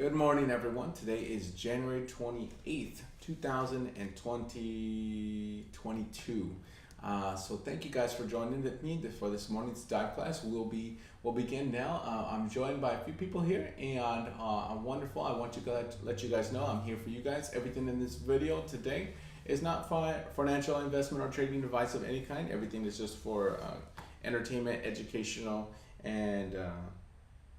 Good morning, everyone. Today is January 28th, 2022. So thank you guys for joining me for this morning's dive class. We'll begin now. I'm joined by a few people here, and I'm wonderful. I want to let you guys know I'm here for you guys. Everything in this video today is not financial investment or trading advice of any kind. Everything is just for entertainment, educational, and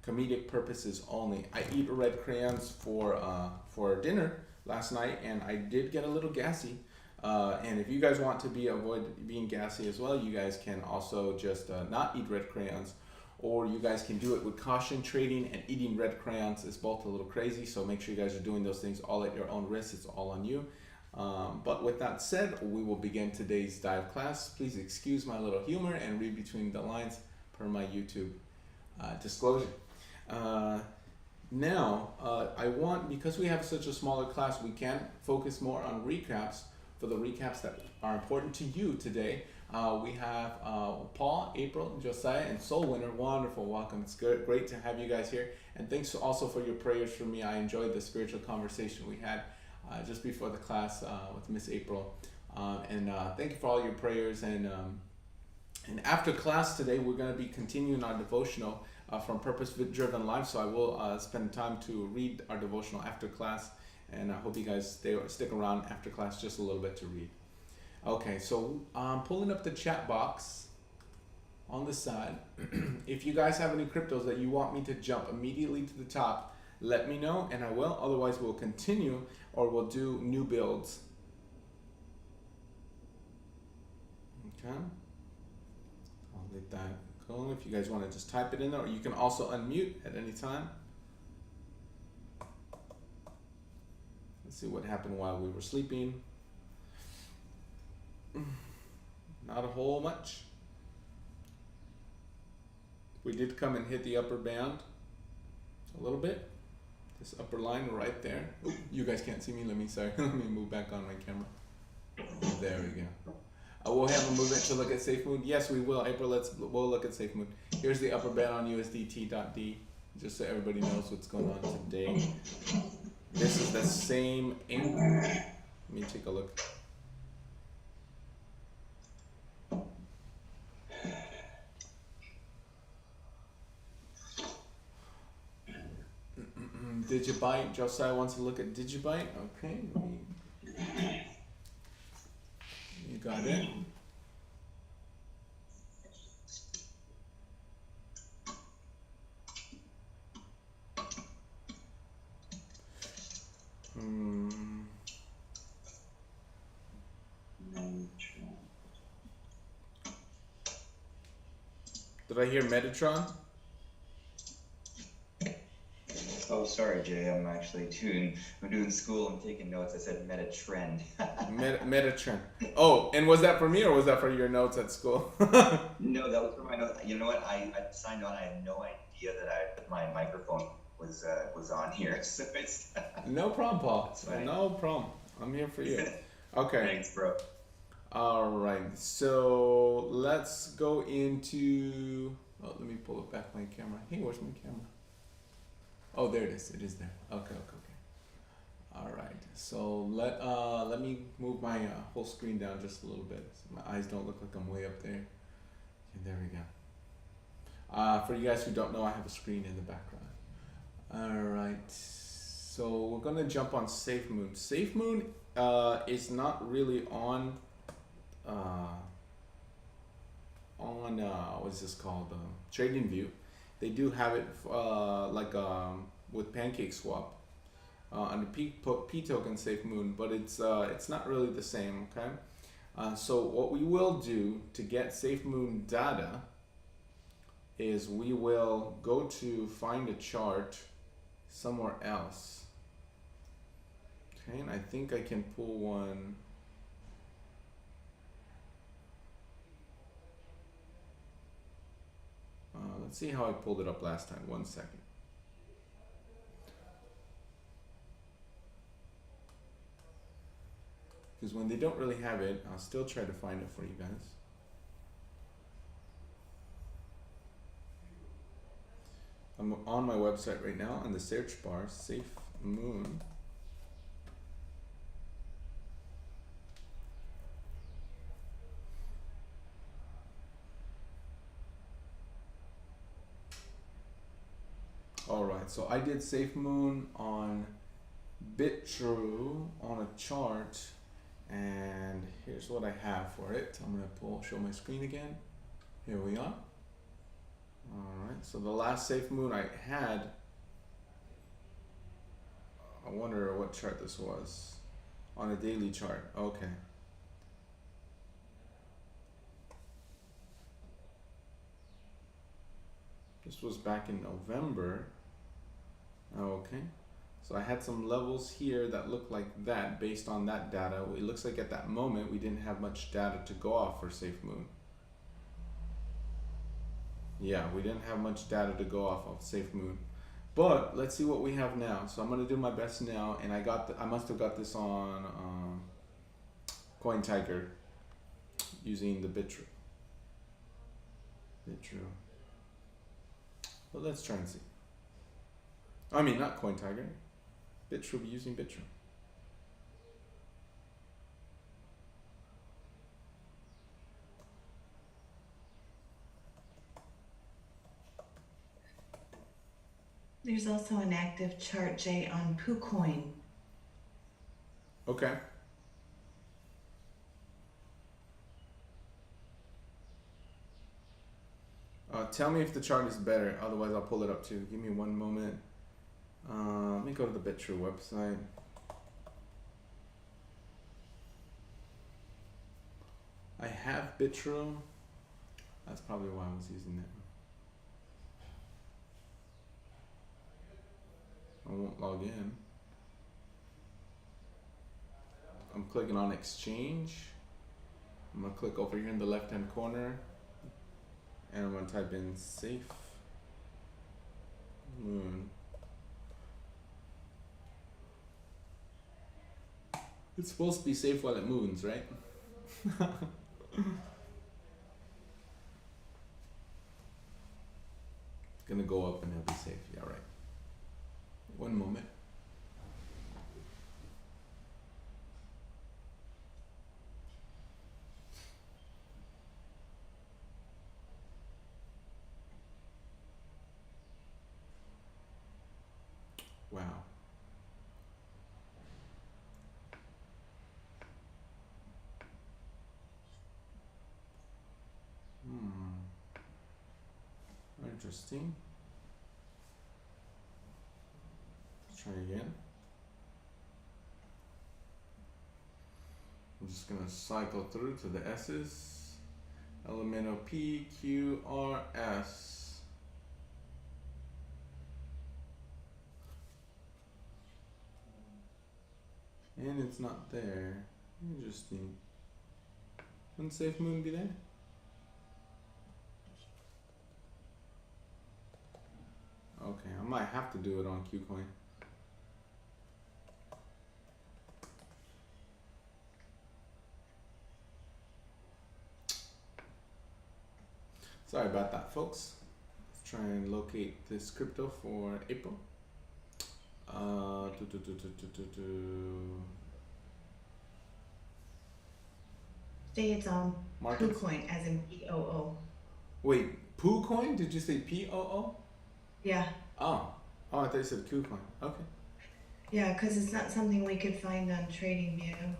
comedic purposes only. I eat red crayons for dinner last night, and I did get a little gassy. And if you guys want to avoid being gassy as well, you guys can also just not eat red crayons, or you guys can do it with caution. Trading and eating red crayons is both a little crazy, so make sure you guys are doing those things all at your own risk. It's all on you. But with that said, we will begin today's dive class. Please excuse my little humor and read between the lines per my YouTube disclosure. Because we have such a smaller class, we can focus more on recaps. For the recaps that are important to you today, we have Paul, April, Josiah, and Soul Winner. Wonderful, welcome. It's great to have you guys here, and thanks also for your prayers for me. I enjoyed the spiritual conversation we had just before the class with Miss April, and thank you for all your prayers. And after class today, we're going to be continuing our devotional from Purpose Driven Life. So I will spend time to read our devotional after class, and I hope you guys stick around after class just a little bit to read. Okay, so I'm pulling up the chat box on the side. If you guys have any cryptos that you want me to jump immediately to the top, let me know, and I will. Otherwise, we'll continue, or we'll do new builds. Okay. I'll let that go. If you guys want to just type it in there, or you can also unmute at any time. Let's see what happened while we were sleeping. Not a whole much. We did come and hit the upper band a little bit. This upper line right there. Ooh, you guys can't see me. Let me move back on my camera. There we go. We'll have a movement to look at SafeMoon. Yes, we will. April, we'll look at SafeMoon. Here's the upper band on USDT.D, just so everybody knows what's going on today. This is the same angle. Let me take a look. Digibyte. Josiah wants to look at Digibyte. Okay. You got it. Did I hear Metatron? Oh, sorry, Jay. I'm actually doing school. I'm taking notes. I said Metatrend. Metatrend. Oh, and was that for me or was that for your notes at school? No, that was for my notes. You know what? I signed on. I had no idea that my microphone was on here. So it's no problem, Paul. No problem. I'm here for you. Okay. Thanks, bro. All right. So let's go into. Oh, let me pull it back my camera. Hey, where's my camera? Oh, there it is. It is there. Okay. All right. So let me move my whole screen down just a little bit, so my eyes don't look like I'm way up there. Okay, there we go. For you guys who don't know, I have a screen in the background. All right. So we're gonna jump on SafeMoon. SafeMoon is not really on what is this called? TradingView. They do have it with PancakeSwap under P token SafeMoon, but it's not really the same. Okay, so what we will do to get SafeMoon data is we will go to find a chart somewhere else. Okay, and I think I can pull one. Let's see how I pulled it up last time. 1 second. Because when they don't really have it, I'll still try to find it for you guys. I'm on my website right now in the search bar, Safe Moon. Alright, so I did Safe Moon on BitTrue on a chart, and here's what I have for it. I'm gonna show my screen again. Here we are. Alright, so the last Safe Moon I had, I wonder what chart this was. On a daily chart, okay. This was back in November. Okay, so I had some levels here that looked like that based on that data. It looks like at that moment we didn't have much data to go off for Safe Moon. Yeah, we didn't have much data to go off of Safe Moon. But let's see what we have now. So I'm gonna do my best now, and I must have got this on CoinTiger using the BitTrue. Well, let's try and see. I mean, not CoinTiger. BitTrue, using BitTrue. There's also an active chart, Jay, on PooCoin. Okay. Tell me if the chart is better, otherwise I'll pull it up too. Give me one moment. Let me go to the BitTrue website. I have BitTrue. That's probably why I was using it. I won't log in. I'm clicking on exchange. I'm gonna click over here in the left hand corner, and I'm gonna type in Safe Moon. It's supposed to be safe while it moons, right? It's gonna go up and it'll be safe. Yeah, right. One moment. Wow. Interesting. Let's try again. I'm just gonna cycle through to the S's. Elemental P, Q, R, S. And it's not there. Interesting. Wouldn't Safe Moon be there? Okay, I might have to do it on QCoin. Sorry about that, folks. Let's try and locate this crypto for April. Say it's on Markets. PooCoin, as in P-O-O. Wait, PooCoin? Did you say P-O-O? Yeah. Oh, I thought you said QCoin. Okay. Yeah, because it's not something we could find on TradingView.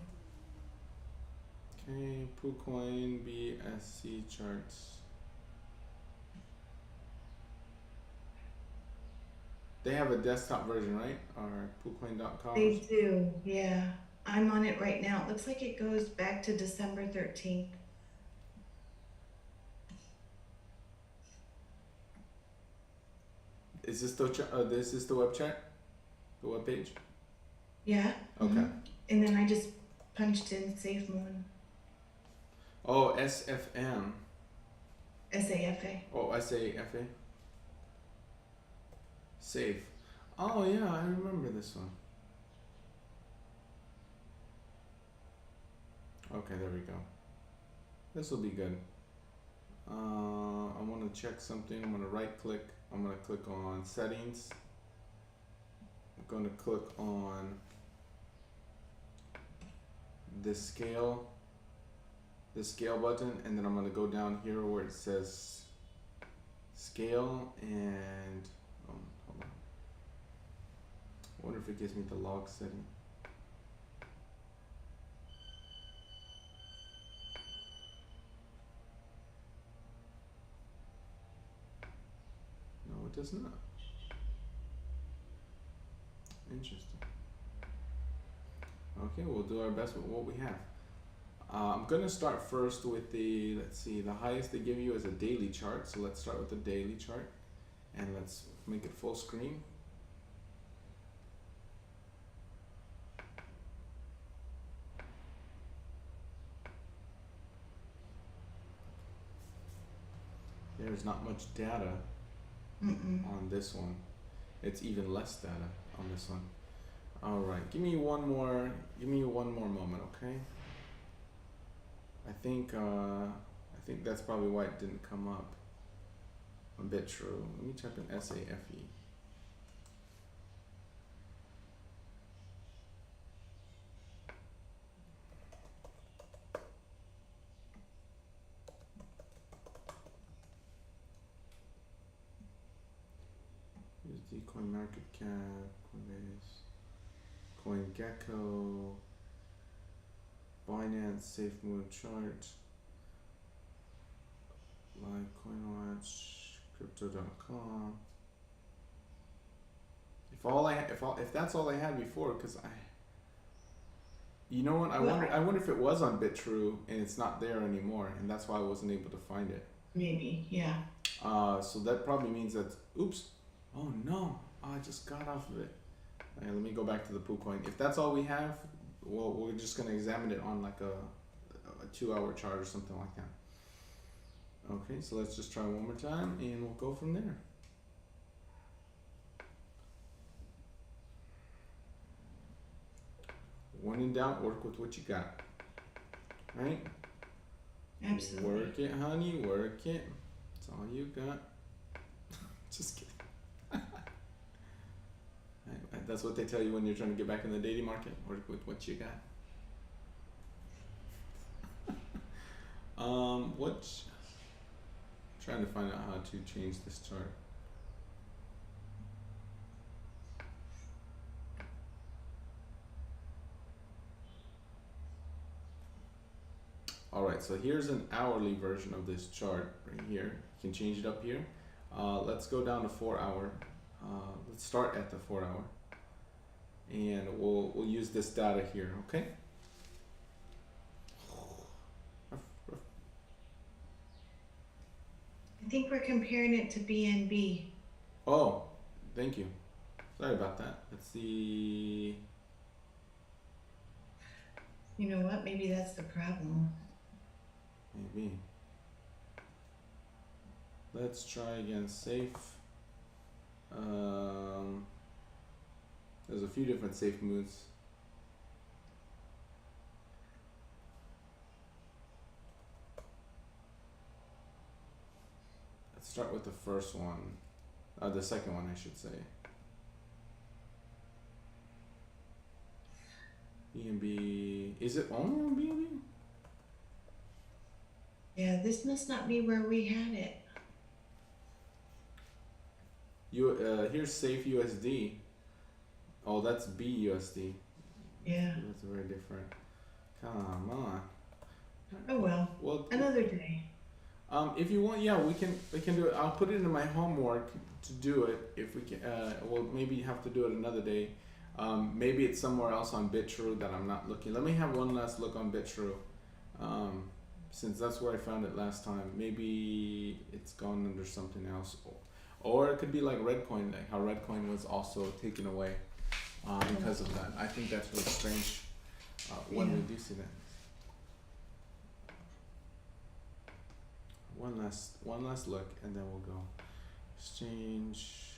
Okay, PooCoin BSC charts. They have a desktop version, right? Or PooCoin.com? They do, yeah. I'm on it right now. It looks like it goes back to December 13th. Is this the web chat? The web page? Yeah. Okay. Mm-hmm. And then I just punched in Safe Moon. Oh, SFM. S-A-F-A. Oh, SAFA. Safe. Oh yeah, I remember this one. Okay, there we go. This will be good. I want to check something. I'm going to right click. I'm going to click on settings. I'm going to click on this scale button, and then I'm going to go down here where it says scale, and hold on. I wonder if it gives me the log setting. No, it does not. Interesting. Okay, we'll do our best with what we have. I'm gonna start first with the, let's see, the highest they give you is a daily chart. So let's start with the daily chart, and let's make it full screen. There's not much data on this one. It's even less data on this one. All right, give me one more moment, okay? I think that's probably why it didn't come up on BitTrue. Let me type in SAFE. Here's the CoinMarketCap, Coinbase, CoinGecko, Binance, SafeMoon chart, like CoinWatch, Crypto.com. If that's all I had before, because you know what? I wonder if it was on BitTrue and it's not there anymore, and that's why I wasn't able to find it. Maybe, yeah. So that probably means that. Oops. Oh no! I just got off of it. Okay, let me go back to the PooCoin. If that's all we have, well, we're just gonna examine it on like a 2-hour chart or something like that. Okay, so let's just try one more time and we'll go from there. When in doubt, work with what you got. Right? Absolutely. Work it, honey, work it. That's all you got. Just kidding. That's what they tell you when you're trying to get back in the dating market. Work with what you got. Trying to find out how to change this chart. Alright, so here's an hourly version of this chart right here. You can change it up here. Let's go down to 4 hour. Let's start at the 4 hour. And we'll use this data here, okay? I think we're comparing it to BNB. Oh, thank you. Sorry about that. Let's see. You know what? Maybe that's the problem. Maybe. Let's try again. Safe. There's a few different safe moves. Let's start with the first one. The second one, I should say. BNB. Is it only on BNB? Yeah, this must not be where we had it. Here's Safe USD. Oh, that's BUSD. Yeah. That's very different. Come on. Oh well. Well, another day. If you want, yeah, we can do it. I'll put it in my homework to do it. If we can, we'll maybe have to do it another day. Maybe it's somewhere else on BitTrue that I'm not looking. Let me have one last look on BitTrue, since that's where I found it last time. Maybe it's gone under something else, or it could be like Redcoin, like how Redcoin was also taken away because of that. I think that's really strange when we do see that. One last look, and then we'll go. Exchange.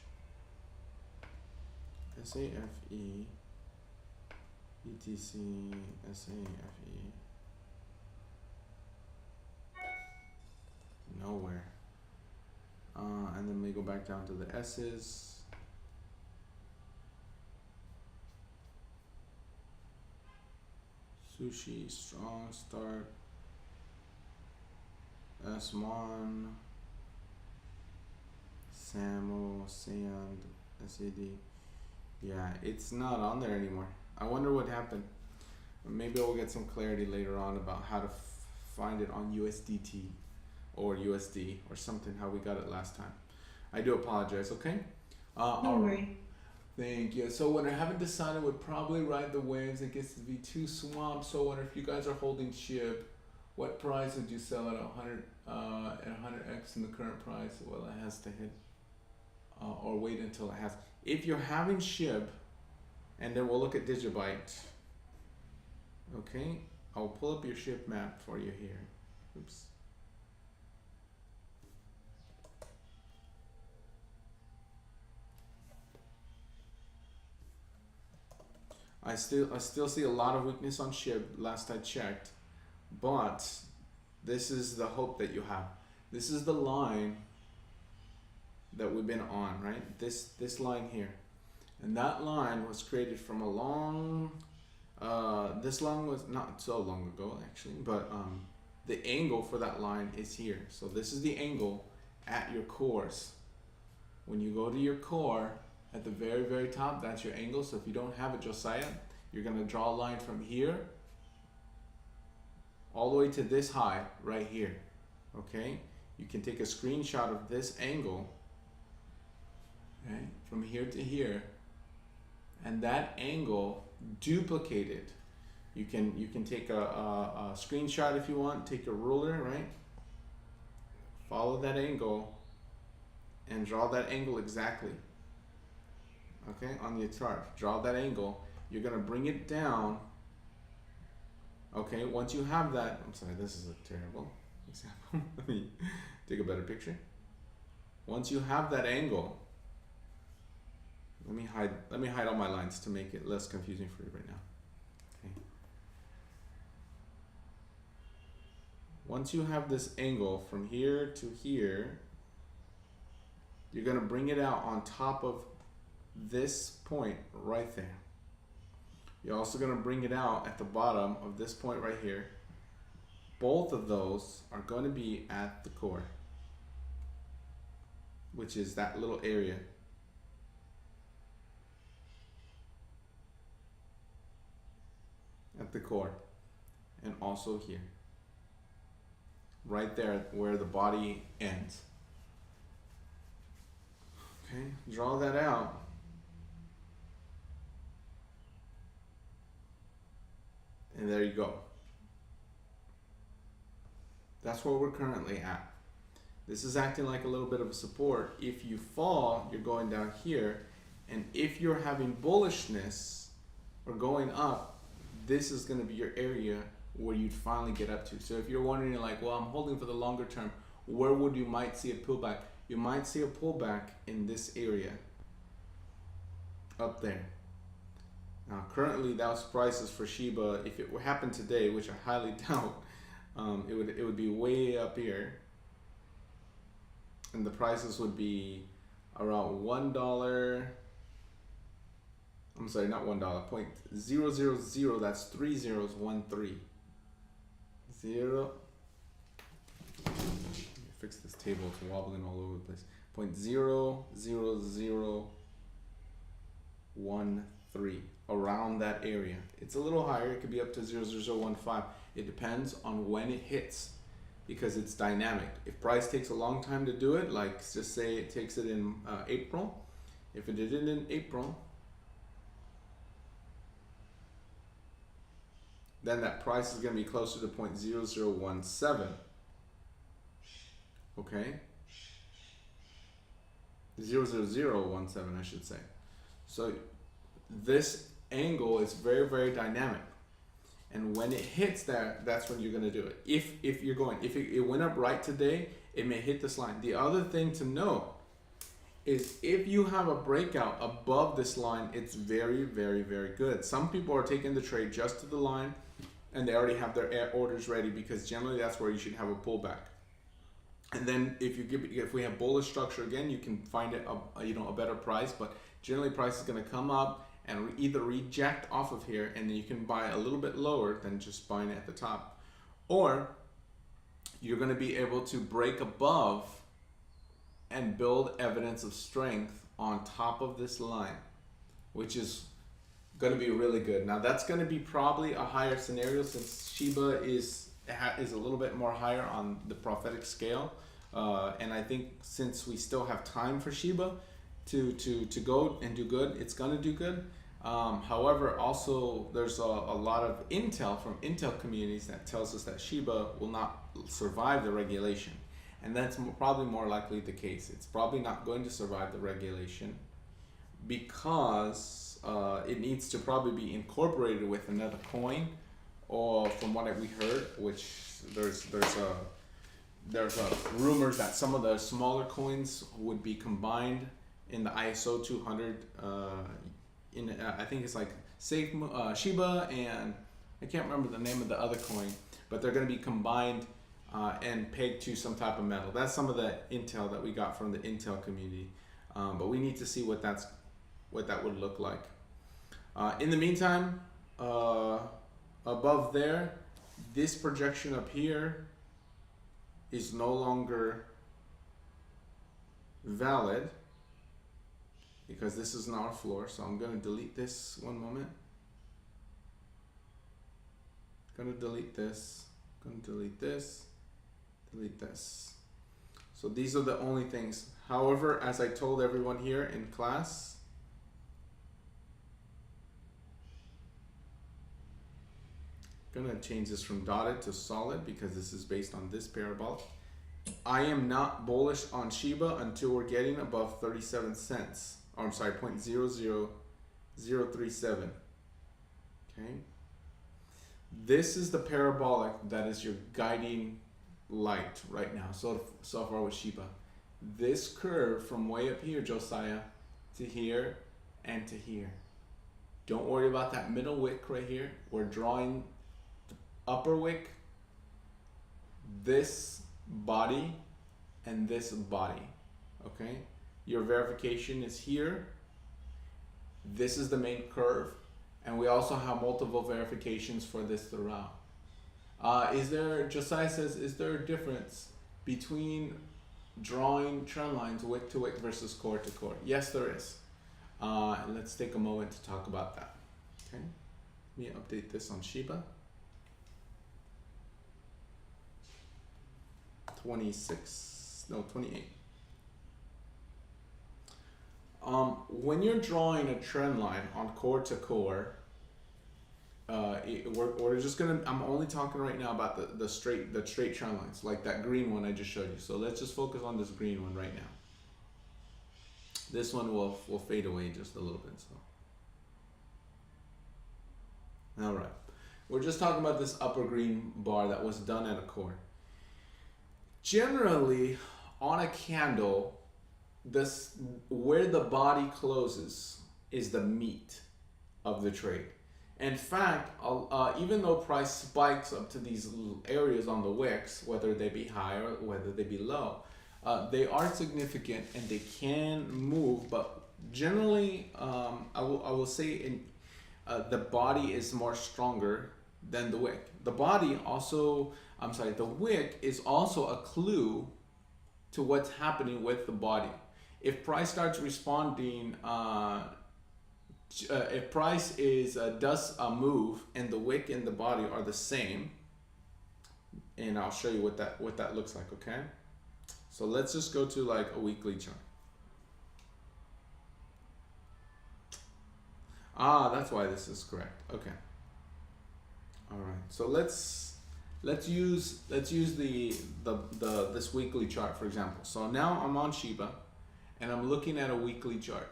SAFE, BTC, SAFE. nowhere. And then we go back down to the S's. Sushi, strong, start, S1, Samo, Sand, SAD. Yeah, it's not on there anymore. I wonder what happened. Maybe we'll get some clarity later on about how to find it on USDT or USD or something, how we got it last time. I do apologize, okay? Don't worry. Thank you. So what I haven't decided would probably ride the waves. It gets to be too swamped. So I wonder if you guys are holding SHIB, what price would you sell at 100 at 100x in the current price? Well, it has to hit, or wait until it has. If you're having SHIB, and then we'll look at Digibyte. Okay, I'll pull up your SHIB map for you here. Oops. I still see a lot of weakness on SHIB last I checked, but this is the hope that you have. This is the line that we've been on, right? This line here, and that line was created from a long. This line was not so long ago actually, but the angle for that line is here. So this is the angle at your cores. When you go to your core, at the very, very top, that's your angle. So if you don't have it, Josiah, you're gonna draw a line from here all the way to this high right here, okay? You can take a screenshot of this angle, okay, from here to here, and that angle duplicated. You can take a screenshot if you want, take a ruler, right? Follow that angle and draw that angle exactly. Okay, on your chart, draw that angle. You're gonna bring it down. Okay, once you have that, I'm sorry, this is a terrible example. Let me take a better picture. Once you have that angle, let me hide all my lines to make it less confusing for you right now. Okay. Once you have this angle from here to here, you're gonna bring it out on top of this point right there. You're also going to bring it out at the bottom of this point right here. Both of those are going to be at the core, which is that little area. At the core, and also here. Right there where the body ends. Okay, draw that out. And there you go. That's where we're currently at. This is acting like a little bit of a support. If you fall, you're going down here. And if you're having bullishness or going up, this is going to be your area where you'd finally get up to. So if you're wondering like, well, I'm holding for the longer term, where would you might see a pullback? You might see a pullback in this area up there. Now, currently, those prices for Shiba, if it happened today, which I highly doubt, it would be way up here, and the prices would be around $1. I'm sorry, not $1. .000. That's 3 zeros, 1 3. 0. Fix this table; it's wobbling all over the place. .00013. Around that area. It's a little higher. It could be up to 00015. It depends on when it hits, because it's dynamic. If price takes a long time to do it, like just say it takes it in April, if it did it in April, then that price is going to be closer to .0017. Okay, 00017, I should say. So this angle is very, very dynamic, and when it hits that, that's when you're going to do it. If it went up right today, it may hit this line. The other thing to note is if you have a breakout above this line, it's very, very, very good. Some people are taking the trade just to the line, and they already have their orders ready, because generally that's where you should have a pullback. And then if we have bullish structure again, you can find it a better price. But generally, price is going to come up and either reject off of here, and then you can buy a little bit lower than just buying it at the top, or you're going to be able to break above and build evidence of strength on top of this line, which is going to be really good. Now that's going to be probably a higher scenario since Shiba is a little bit more higher on the prophetic scale, and I think since we still have time for Shiba to go and do good, it's going to do good. However, also there's a lot of intel from Intel communities that tells us that Shiba will not survive the regulation, and that's probably more likely the case. It's probably not going to survive the regulation because it needs to probably be incorporated with another coin, or from what we heard, which there's rumors that some of the smaller coins would be combined in the ISO 200. I think it's like Safe Shiba, and I can't remember the name of the other coin, but they're going to be combined and pegged to some type of metal. That's some of the intel that we got from the Intel community, but we need to see what that would look like. In the meantime, above there, this projection up here is no longer valid because this is not our floor. So I'm going to delete this one moment. Going to delete this. Going to delete this. Delete this. So these are the only things. However, as I told everyone here in class, gonna change this from dotted to solid because this is based on this parabolic. I am not bullish on Shiba until we're getting above 37 cents. Or I'm sorry, 0.00037. Okay. This is the parabolic that is your guiding light right now. So far with Shiba. This curve from way up here, Josiah, to here and to here. Don't worry about that middle wick right here. We're drawing the upper wick, this body, and this body. Okay? Your verification is here. This is the main curve. And we also have multiple verifications for this throughout. Josiah says, is there a difference between drawing trend lines wick to wick versus core to core? Yes, there is. Let's take a moment to talk about that. Okay, let me update this on Shiba. 28. When you're drawing a trend line on core to core, we're just gonna. I'm only talking right now about the straight trend lines, like that green one I just showed you. So let's just focus on this green one right now. This one will fade away just a little bit. So, all right, we're just talking about this upper green bar that was done at a core. Generally, on a candle, where the body closes is the meat of the trade. In fact, even though price spikes up to these areas on the wicks, whether they be high or whether they be low, they are significant and they can move. But generally, I will say the body is more stronger than the wick. The wick is also a clue to what's happening with the body. If price starts responding, if price does move and the wick and the body are the same, and I'll show you what that looks like. Okay, so let's just go to like a weekly chart. That's why this is correct. Okay. All right. So let's use this weekly chart, for example. So now I'm on Shiba and I'm looking at a weekly chart.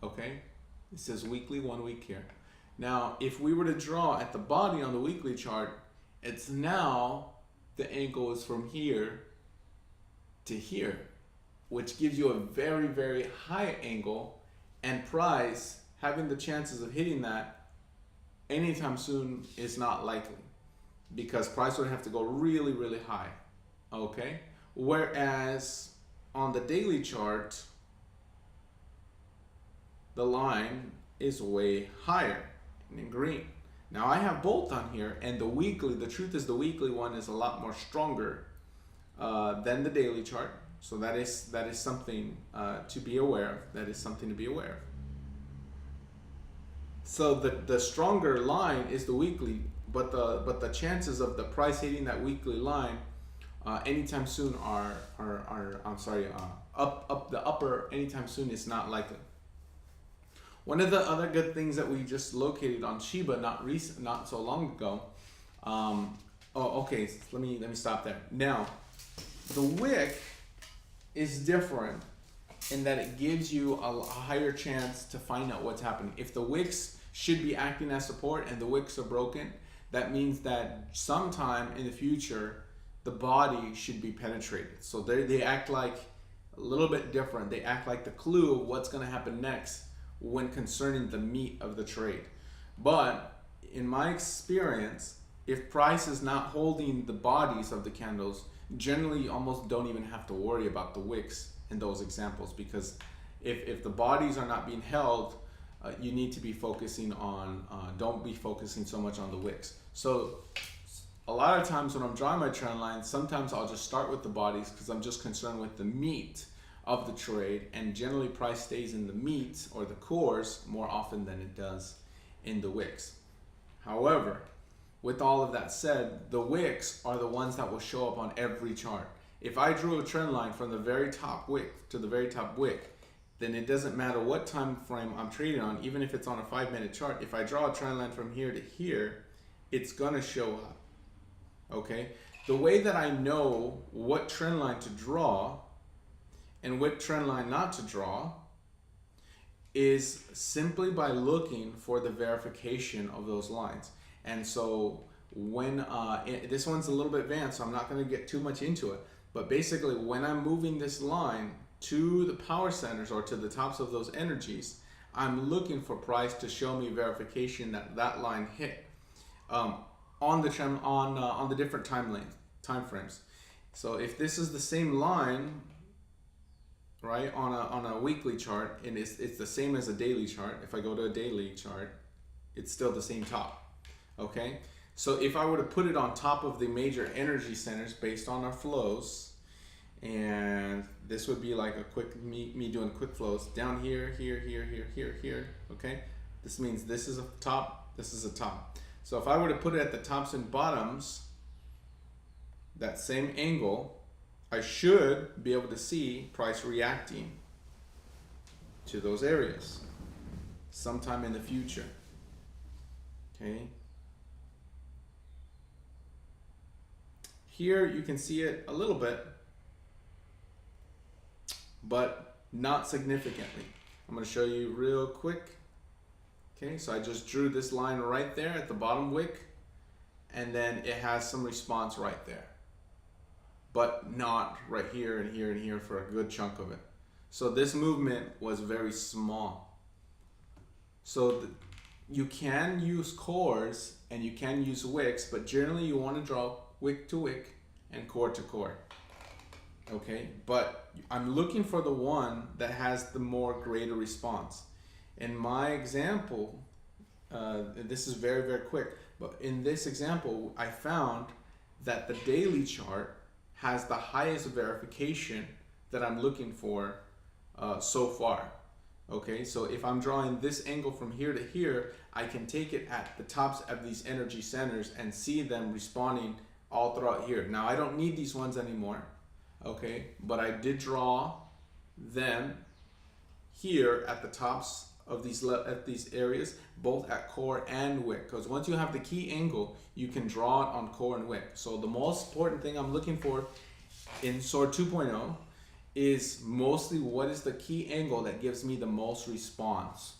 Okay? It says weekly 1 week here. Now, if we were to draw at the body on the weekly chart, it's now the angle is from here to here, which gives you a very, very high angle, and price having the chances of hitting that anytime soon is not likely, because price would have to go really, really high. Okay, Whereas on the daily chart, the line is way higher in green. Now I have both on here, and the weekly, the truth is the weekly one is a lot more stronger than the daily chart. So that is something to be aware of. That is something to be aware of. So the stronger line is the weekly, but the chances of the price hitting that weekly line anytime soon are up the upper anytime soon is not likely. One of the other good things that we just located on Shiba not so long ago. Okay. So let me stop there. Now, the wick is different in that it gives you a higher chance to find out what's happening. If the wicks should be acting as support and the wicks are broken, that means that sometime in the future the body should be penetrated. So they act like a little bit different. They act like the clue of what's going to happen next when concerning the meat of the trade. But in my experience, if price is not holding the bodies of the candles, generally you almost don't even have to worry about the wicks in those examples, because if the bodies are not being held, you need to be focusing on, don't be focusing so much on the wicks. So a lot of times when I'm drawing my trend line, sometimes I'll just start with the bodies because I'm just concerned with the meat of the trade, and generally price stays in the meat or the cores more often than it does in the wicks. However, with all of that said, the wicks are the ones that will show up on every chart. If I drew a trend line from the very top wick to the very top wick, then it doesn't matter what time frame I'm trading on, even if it's on a 5-minute chart. If I draw a trend line from here to here, it's gonna show up. Okay? The way that I know what trend line to draw and what trend line not to draw is simply by looking for the verification of those lines. And so when this one's a little bit advanced, so I'm not going to get too much into it, but basically when I'm moving this line to the power centers or to the tops of those energies, I'm looking for price to show me verification that that line hit on the trend on the different time frames. So if this is the same line, right, on a weekly chart, and it's the same as a daily chart, if I go to a daily chart, it's still the same top. Okay, so if I were to put it on top of the major energy centers based on our flows, and this would be like a quick me doing quick flows down here, here. Okay, this means this is a top, this is a top. So if I were to put it at the tops and bottoms, that same angle, I should be able to see price reacting to those areas sometime in the future. Okay. Here you can see it a little bit, but not significantly. I'm going to show you real quick. Okay, so I just drew this line right there at the bottom wick, and then it has some response right there, but not right here and here and here for a good chunk of it. So this movement was very small. So you can use cores and you can use wicks, but generally you want to draw wick to wick and core to core. Okay, but I'm looking for the one that has the more greater response. In my example, this is very, very quick, but in this example, I found that the daily chart has the highest verification that I'm looking for so far. Okay, so if I'm drawing this angle from here to here, I can take it at the tops of these energy centers and see them responding all throughout here. Now I don't need these ones anymore, okay, but I did draw them here at the tops of these areas, both at core and wick, because once you have the key angle, you can draw it on core and wick. So the most important thing I'm looking for in SWORD 2.0 is mostly what is the key angle that gives me the most response,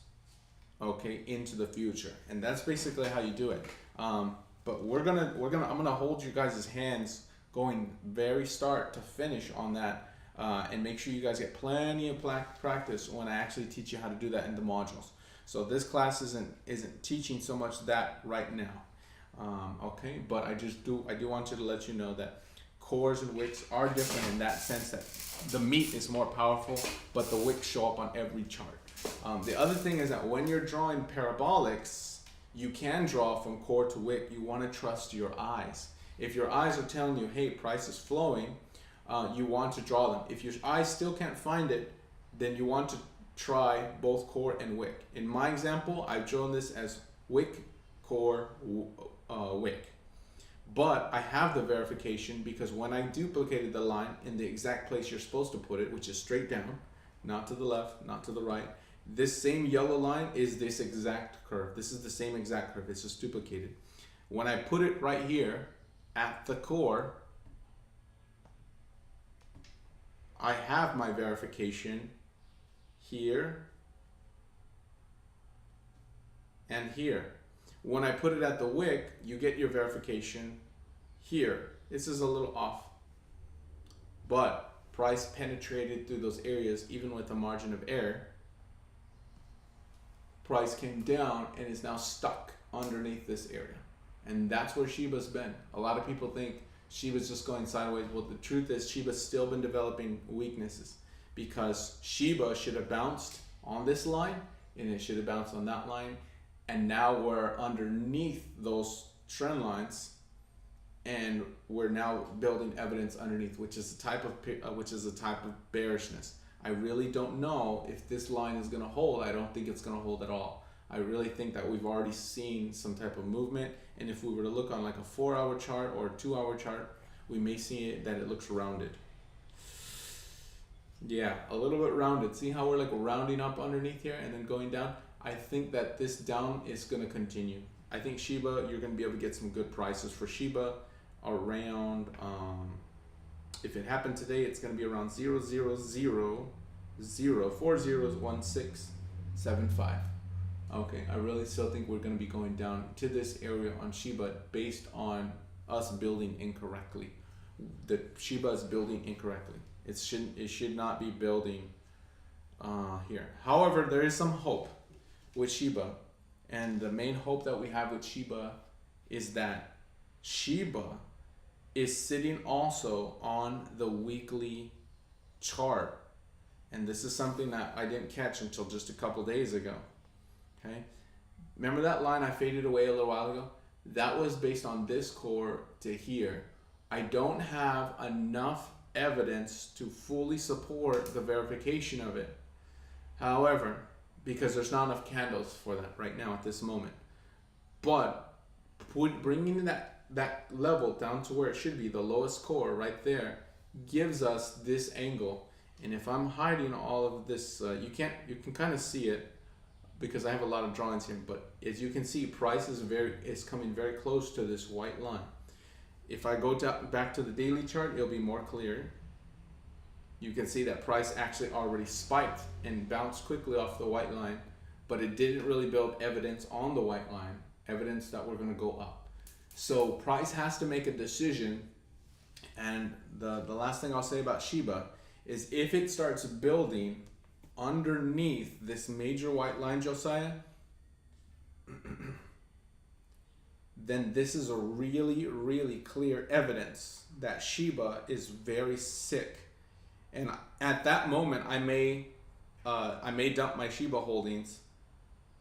okay, into the future, and that's basically how you do it. But I'm gonna hold you guys' hands going very start to finish on that, and make sure you guys get plenty of practice when I actually teach you how to do that in the modules. So this class isn't teaching so much that right now, okay. But I do want to let you know that cores and wicks are different in that sense that the meat is more powerful, but the wicks show up on every chart. The other thing is that when you're drawing parabolics, you can draw from core to wick. You want to trust your eyes. If your eyes are telling you, hey, price is flowing, you want to draw them. If your eyes still can't find it, then you want to try both core and wick. In my example, I've drawn this as wick, core, wick. But I have the verification because when I duplicated the line in the exact place you're supposed to put it, which is straight down, not to the left, not to the right, this same yellow line is this exact curve. This is the same exact curve. It's just duplicated. When I put it right here at the core, I have my verification here and here. When I put it at the wick, you get your verification here. This is a little off, but price penetrated through those areas even with a margin of error. Price came down and is now stuck underneath this area. And that's where Shiba's been. A lot of people think Shiba's just going sideways. Well, the truth is Shiba's still been developing weaknesses because Shiba should have bounced on this line and it should have bounced on that line. And now we're underneath those trend lines and we're now building evidence underneath, which is a type of bearishness. I really don't know if this line is going to hold. I don't think it's going to hold at all. I really think that we've already seen some type of movement, and if we were to look on like a 4-hour chart or a 2-hour chart, we may see that it looks rounded. Yeah, a little bit rounded. See how we're like rounding up underneath here and then going down? I think that this down is going to continue. I think Shiba, you're going to be able to get some good prices for Shiba around, if it happened today, it's going to be around 0.00041675. Okay, I really still think we're going to be going down to this area on Shiba based on us building incorrectly. The Shiba is building incorrectly. It should not be building here. However, there is some hope with Shiba, and the main hope that we have with Shiba is that Shiba is sitting also on the weekly chart, and this is something that I didn't catch until just a couple days ago. Okay, remember that line I faded away a little while ago? That was based on this core to here. I don't have enough evidence to fully support the verification of it. However, because there's not enough candles for that right now at this moment, but bringing that level down to where it should be, the lowest core right there, gives us this angle. And if I'm hiding all of this, you can kind of see it because I have a lot of drawings here, but as you can see, price is coming very close to this white line. If I go back to the daily chart, it'll be more clear. You can see that price actually already spiked and bounced quickly off the white line, but it didn't really build evidence on the white line, evidence that we're going to go up. So price has to make a decision, and the last thing I'll say about Shiba is if it starts building underneath this major white line, Josiah, then this is a really, really clear evidence that Shiba is very sick. And at that moment, I may dump my Shiba holdings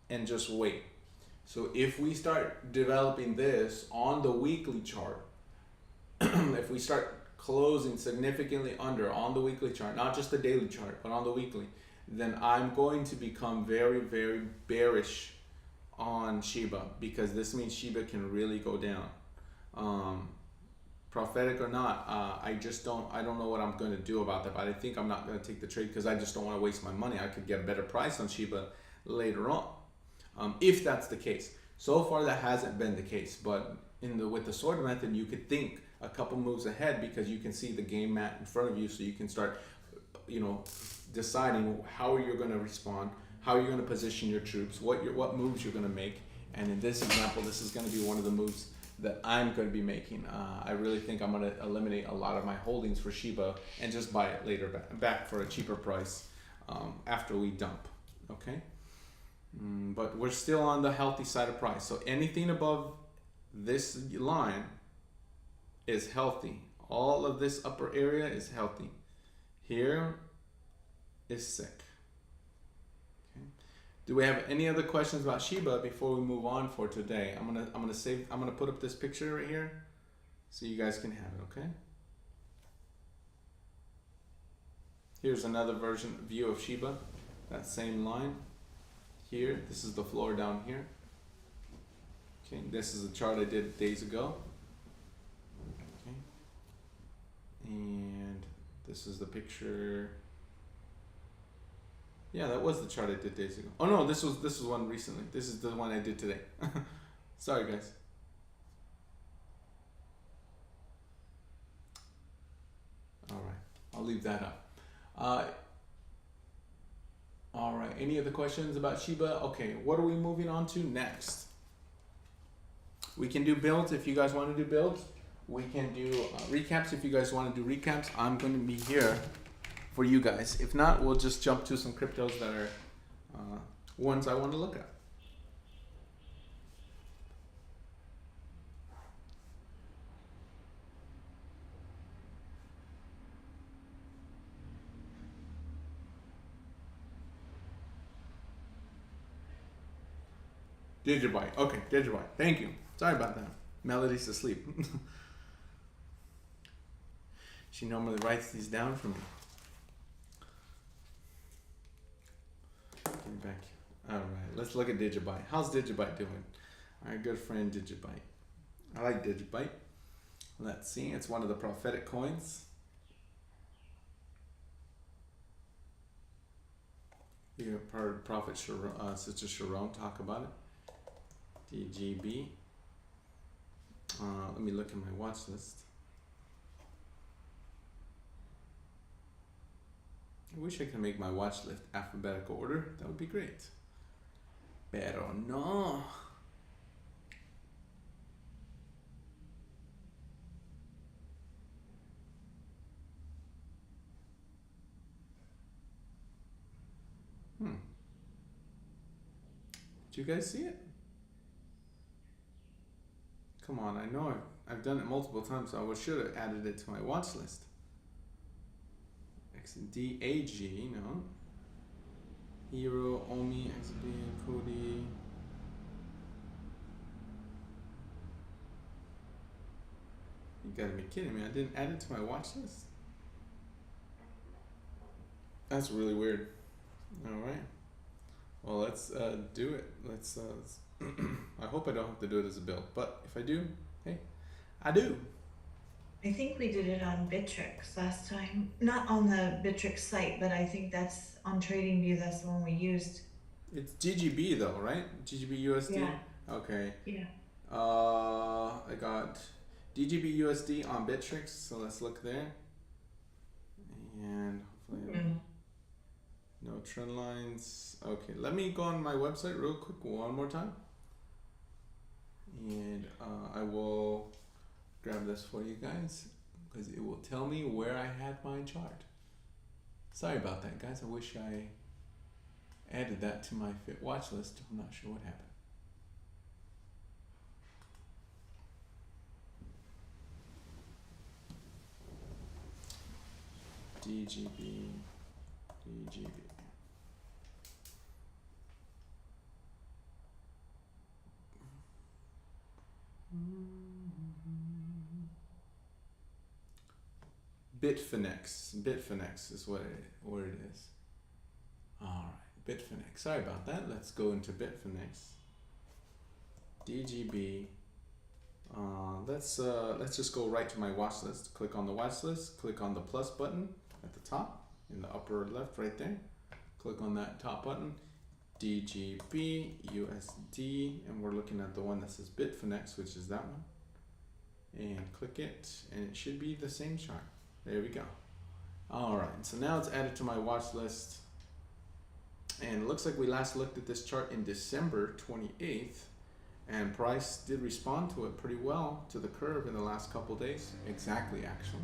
and just wait. So if we start developing this on the weekly chart, if we start closing significantly under on the weekly chart, not just the daily chart, but on the weekly, then I'm going to become very, very bearish on Shiba, because this means Shiba can really go down. Prophetic or not, I don't know what I'm going to do about that, but I think I'm not going to take the trade because I just don't want to waste my money. I could get a better price on Shiba later on, if that's the case. So far that hasn't been the case, but with the sword method, you could think a couple moves ahead because you can see the game mat in front of you, so you can start, deciding how you're going to respond, how you're going to position your troops, what moves you're going to make. And in this example, this is going to be one of the moves that I'm going to be making. I really think I'm going to eliminate a lot of my holdings for Shiba and just buy it later back for a cheaper price after we dump. Okay, but we're still on the healthy side of price. So anything above this line is healthy. All of this upper area is healthy. Here is sick. Okay. Do we have any other questions about Shiba before we move on for today? I'm gonna put up this picture right here so you guys can have it, okay? Here's another view of Shiba. That same line. Here, this is the floor down here. Okay, this is a chart I did days ago. Okay. And this is the picture. Yeah, that was the chart I did days ago. Oh no, this was one recently. This is the one I did today. Sorry guys. All right, I'll leave that up. All right, any other questions about Shiba? Okay, what are we moving on to next? We can do builds if you guys want to do builds. We can do recaps if you guys want to do recaps. I'm going to be here for you guys. If not, we'll just jump to some cryptos that are ones I want to look at. Digibyte. Okay, Digibyte. Thank you. Sorry about that. Melody's asleep. She normally writes these down for me. Get back. All right, let's look at Digibyte. How's Digibyte doing? Our good friend Digibyte. I like Digibyte. Let's see. It's one of the prophetic coins. You heard Prophet Sister Sharon talk about it. DGB. Let me look at my watch list. I wish I could make my watch list alphabetical order. That would be great. Pero no. Did you guys see it? Come on, I know I've done it multiple times, so I should have added it to my watch list. DAG, no. Hero, OMI, XB, Cody. You gotta be kidding me, I didn't add it to my watch list? That's really weird. Alright. Well, let's do it. Let's I hope I don't have to do it as a build, but if I do, hey, I do. I think we did it on Bittrex last time. Not on the Bittrex site, but I think that's on TradingView. That's the one we used. It's DGB though, right? DGB USD? Yeah. Okay. Yeah. I got DGB USD on Bittrex, so let's look there. And hopefully no trend lines. Okay, let me go on my website real quick one more time. And I will grab this for you guys because it will tell me where I had my chart. Sorry about that, guys. I wish I added that to my watch list. I'm not sure what happened. DGB. Bitfinex is what it is. All right, Bitfinex. Sorry about that. Let's go into Bitfinex. DGB. Let's just go right to my watch list. Click on the watch list. Click on the plus button at the top in the upper left, right there. Click on that top button. DGB USD, and we're looking at the one that says Bitfinex, which is that one. And click it, and it should be the same chart. There we go. All right, so now it's added to my watch list. And it looks like we last looked at this chart in December 28th, and price did respond to it pretty well to the curve in the last couple days. Exactly, actually.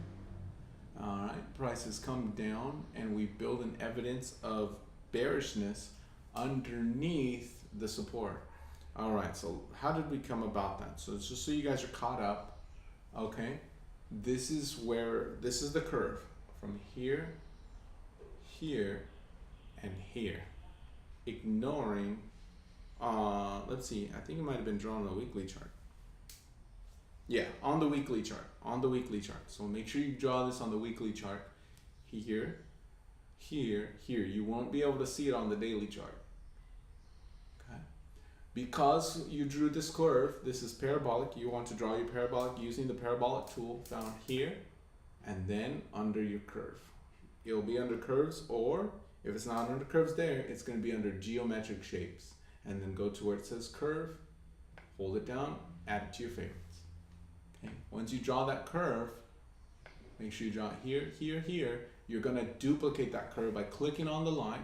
All right, price has come down, and we build an evidence of bearishness underneath the support. All right, so how did we come about that? So it's just so you guys are caught up, okay? this is the curve from here, here, and here. Ignoring, let's see, I think it might have been drawn on a weekly chart. Yeah, on the weekly chart, So make sure you draw this on the weekly chart. Here, here, here. You won't be able to see it on the daily chart. Okay. Because you drew this curve, this is parabolic. You want to draw your parabolic using the parabolic tool found here and then under your curve. It'll be under curves, or if it's not under curves there, it's going to be under geometric shapes. And then go to where it says curve, hold it down, add it to your favorites. Okay. Once you draw that curve, make sure you draw it here, here, here. You're going to duplicate that curve by clicking on the line,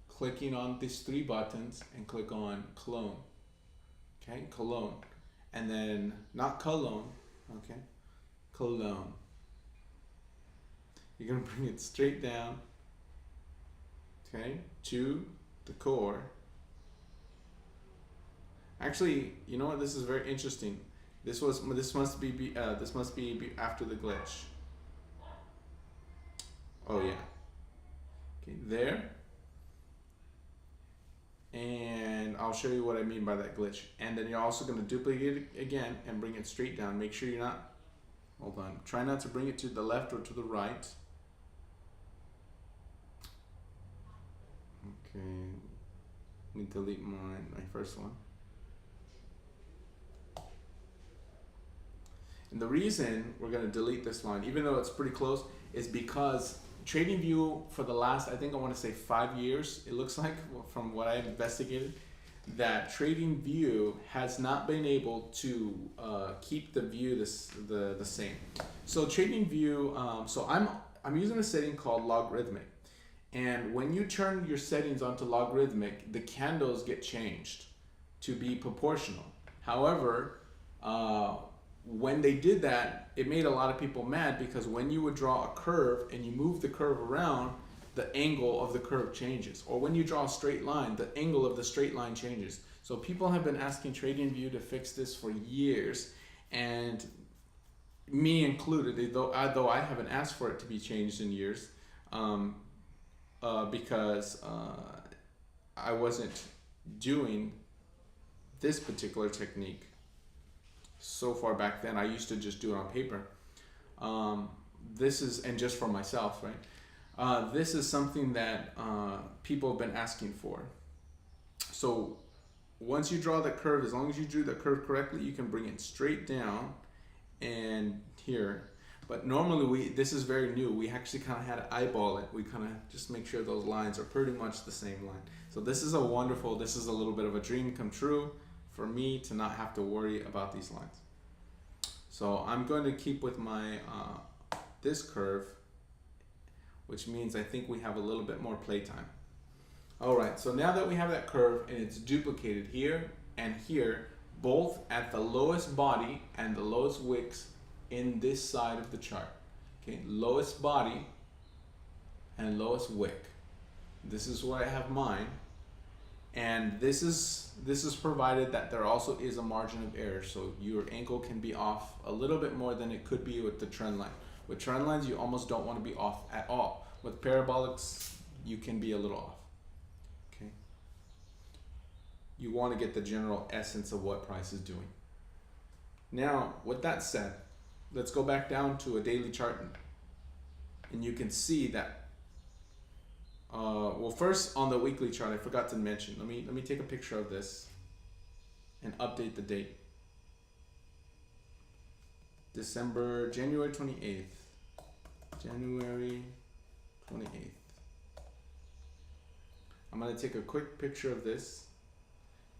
clicking on these 3 buttons, and click on clone. Okay, clone. And then, not cologne, okay, clone. You're going to bring it straight down, okay, to the core. Actually, you know what? This is very interesting. This must be after the glitch. Oh yeah. Okay, there. And I'll show you what I mean by that glitch. And then you're also going to duplicate it again and bring it straight down. Make sure you're not. Hold on. Try not to bring it to the left or to the right. Okay. Let me delete my first one. And the reason we're going to delete this line, even though it's pretty close, is because TradingView for the last, I think I want to say 5 years, it looks like, from what I investigated, that TradingView has not been able to keep the view the same. So TradingView, so I'm using a setting called logarithmic, and when you turn your settings onto logarithmic, the candles get changed to be proportional. However, when they did that, it made a lot of people mad, because when you would draw a curve and you move the curve around, the angle of the curve changes. Or when you draw a straight line, the angle of the straight line changes. So people have been asking TradingView to fix this for years, and me included, though I haven't asked for it to be changed in years, because I wasn't doing this particular technique so far back then. I used to just do it on paper. This is, and just for myself, right? This is something that people have been asking for. So once you draw the curve, as long as you drew the curve correctly, you can bring it straight down and here. But normally this is very new. We actually kind of had to eyeball it. We kind of just make sure those lines are pretty much the same line. So this is a little bit of a dream come true for me to not have to worry about these lines. So I'm going to keep with my this curve, which means I think we have a little bit more playtime. All right, so now that we have that curve and it's duplicated here and here, both at the lowest body and the lowest wicks in this side of the chart. Okay, lowest body and lowest wick. This is where I have mine. And this is provided that there also is a margin of error, so your angle can be off a little bit more than it could be with the trend line. With trend lines, you almost don't want to be off at all. With parabolics, you can be a little off. Okay. You want to get the general essence of what price is doing. Now, with that said, let's go back down to a daily chart, and you can see that. Well, first on the weekly chart, I forgot to mention. Let me take a picture of this and update the date. January 28th. January 28th. I'm gonna take a quick picture of this.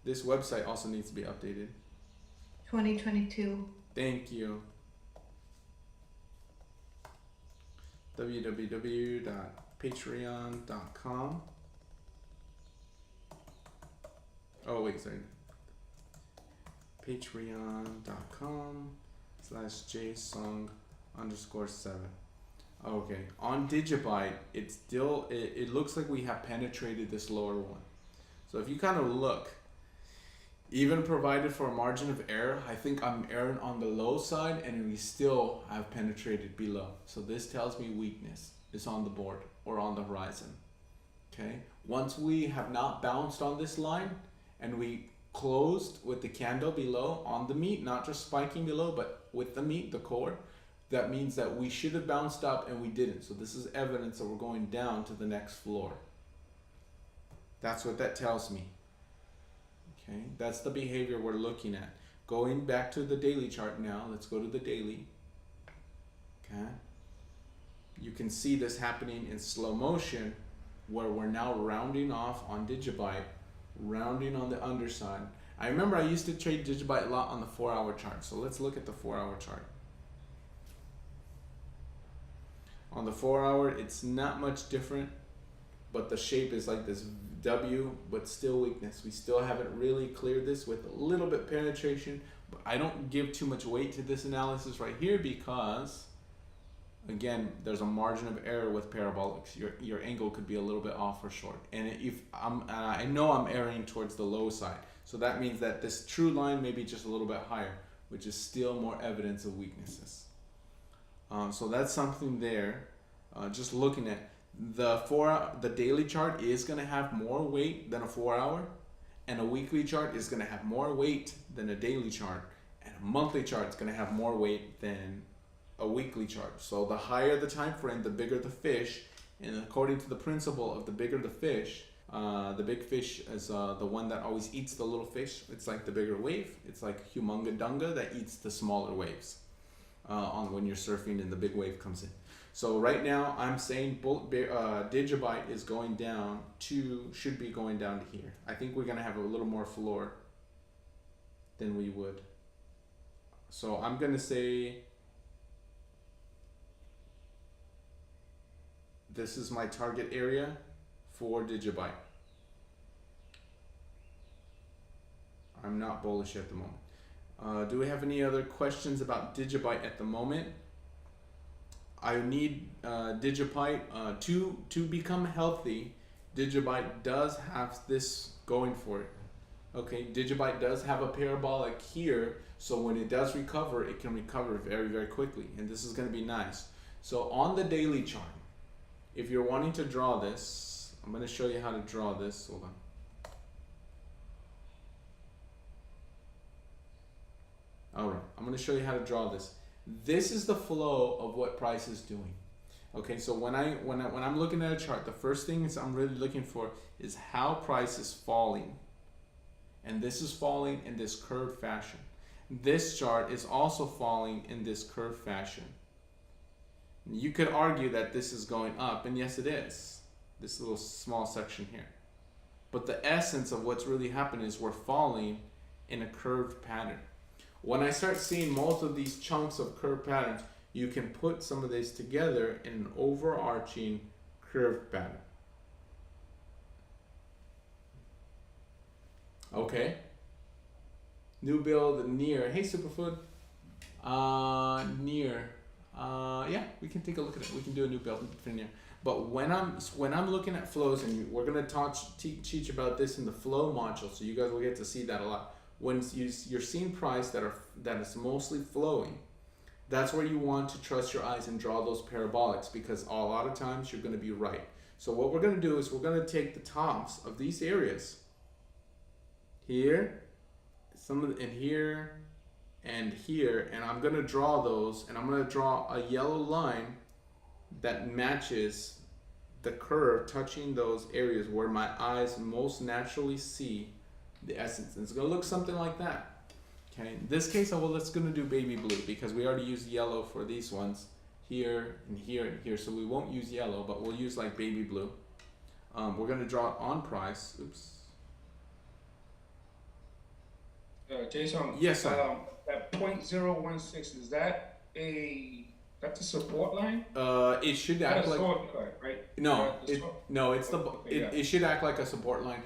This website also needs to be updated. 2022. Thank you. www.patreon.com. Oh wait, sorry. Patreon.com/jsong_7. Okay, on Digibyte, it's still, it looks like we have penetrated this lower one. So if you kind of look, Even provided for a margin of error, I think I'm erring on the low side and we still have penetrated below. So this tells me weakness is on the board or on the horizon. Okay, once we have not bounced on this line and we closed with the candle below on the meat, not just spiking below, but with the meat, the core, that means that we should have bounced up and we didn't. So this is evidence that we're going down to the next floor. That's what that tells me. Okay, that's the behavior we're looking at. Going back to the daily chart now, let's go to the daily. Okay, you can see this happening in slow motion where we're now rounding off on Digibyte, rounding on the underside. I remember I used to trade Digibyte a lot on the 4-hour chart. So let's look at the 4-hour chart. On the 4-hour, it's not much different, but the shape is like this W, but still weakness. We still haven't really cleared this with a little bit penetration, but I don't give too much weight to this analysis right here because, again, there's a margin of error with parabolics. Your angle could be a little bit off or short, and if I know I'm erring towards the low side, so that means that this true line may be just a little bit higher, which is still more evidence of weaknesses. So that's something there. Just looking at the daily chart is going to have more weight than a 4-hour, and a weekly chart is going to have more weight than a daily chart, and a monthly chart is going to have more weight than a weekly chart. So the higher the time frame, the bigger the fish, and according to the principle of the bigger the fish, the big fish is the one that always eats the little fish. It's like the bigger wave. It's like humunga dunga that eats the smaller waves on when you're surfing and the big wave comes in. So right now I'm saying Digibyte is going down to, should be going down to here. I think we're going to have a little more floor than we would. So I'm going to say this is my target area for Digibyte. I'm not bullish at the moment. Do we have any other questions about Digibyte at the moment? I need Digibyte to become healthy. Digibyte does have this going for it. Okay, Digibyte does have a parabolic here, so when it does recover, it can recover very, very quickly, and this is going to be nice. So on the daily chart, if you're wanting to draw this, I'm going to show you how to draw this. Hold on. All right, I'm going to show you how to draw this. This is the flow of what price is doing. Okay, so when I'm looking at a chart, the first thing is I'm really looking for is how price is falling. And this is falling in this curved fashion. This chart is also falling in this curved fashion. You could argue that this is going up, and yes it is. This little small section here. But the essence of what's really happening is we're falling in a curved pattern. When I start seeing most of these chunks of curved patterns, you can put some of these together in an overarching curved pattern. Okay. New build near. Hey Superfood. Near. Yeah, we can take a look at it. We can do a new build for near. But when I'm looking at flows, and we're gonna teach about this in the flow module, so you guys will get to see that a lot. When you're seeing price that is mostly flowing, that's where you want to trust your eyes and draw those parabolics, because a lot of times you're going to be right. So what we're going to do is we're going to take the tops of these areas here, and here, and here, and I'm going to draw those, and I'm going to draw a yellow line that matches the curve touching those areas where my eyes most naturally see the essence. And it's going to look something like that. Okay, in this case, let's going to do baby blue, because we already used yellow for these ones here and here and here, so we won't use yellow, but we'll use like baby blue. We're going to draw it on price. Oops. Jason. Yes, sir. That 0.016, is that that's a support line? It should act like, right? it should act like a support line.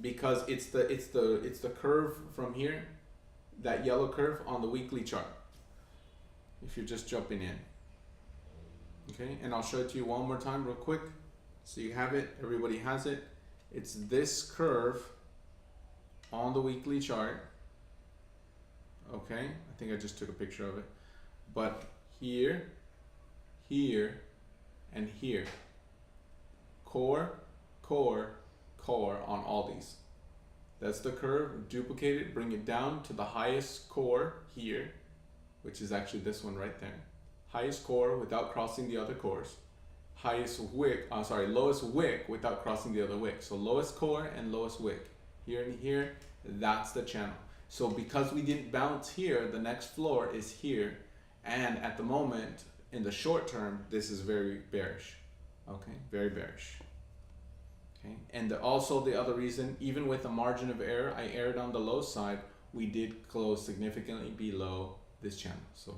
Because it's the curve from here, that yellow curve on the weekly chart, if you're just jumping in. Okay, and I'll show it to you one more time real quick so you have it, everybody has it. It's this curve on the weekly chart. Okay, I think I just took a picture of it. But here, here, and here. Core, core, core on all these. That's the curve. Duplicate it, bring it down to the highest core here, which is actually this one right there. Highest core without crossing the other cores. Highest wick, lowest wick without crossing the other wick. So lowest core and lowest wick. Here and here, that's the channel. So because we didn't bounce here, the next floor is here. And at the moment, in the short term, this is very bearish. Okay, very bearish. Okay, and also the other reason, even with a margin of error, I erred on the low side, we did close significantly below this channel. So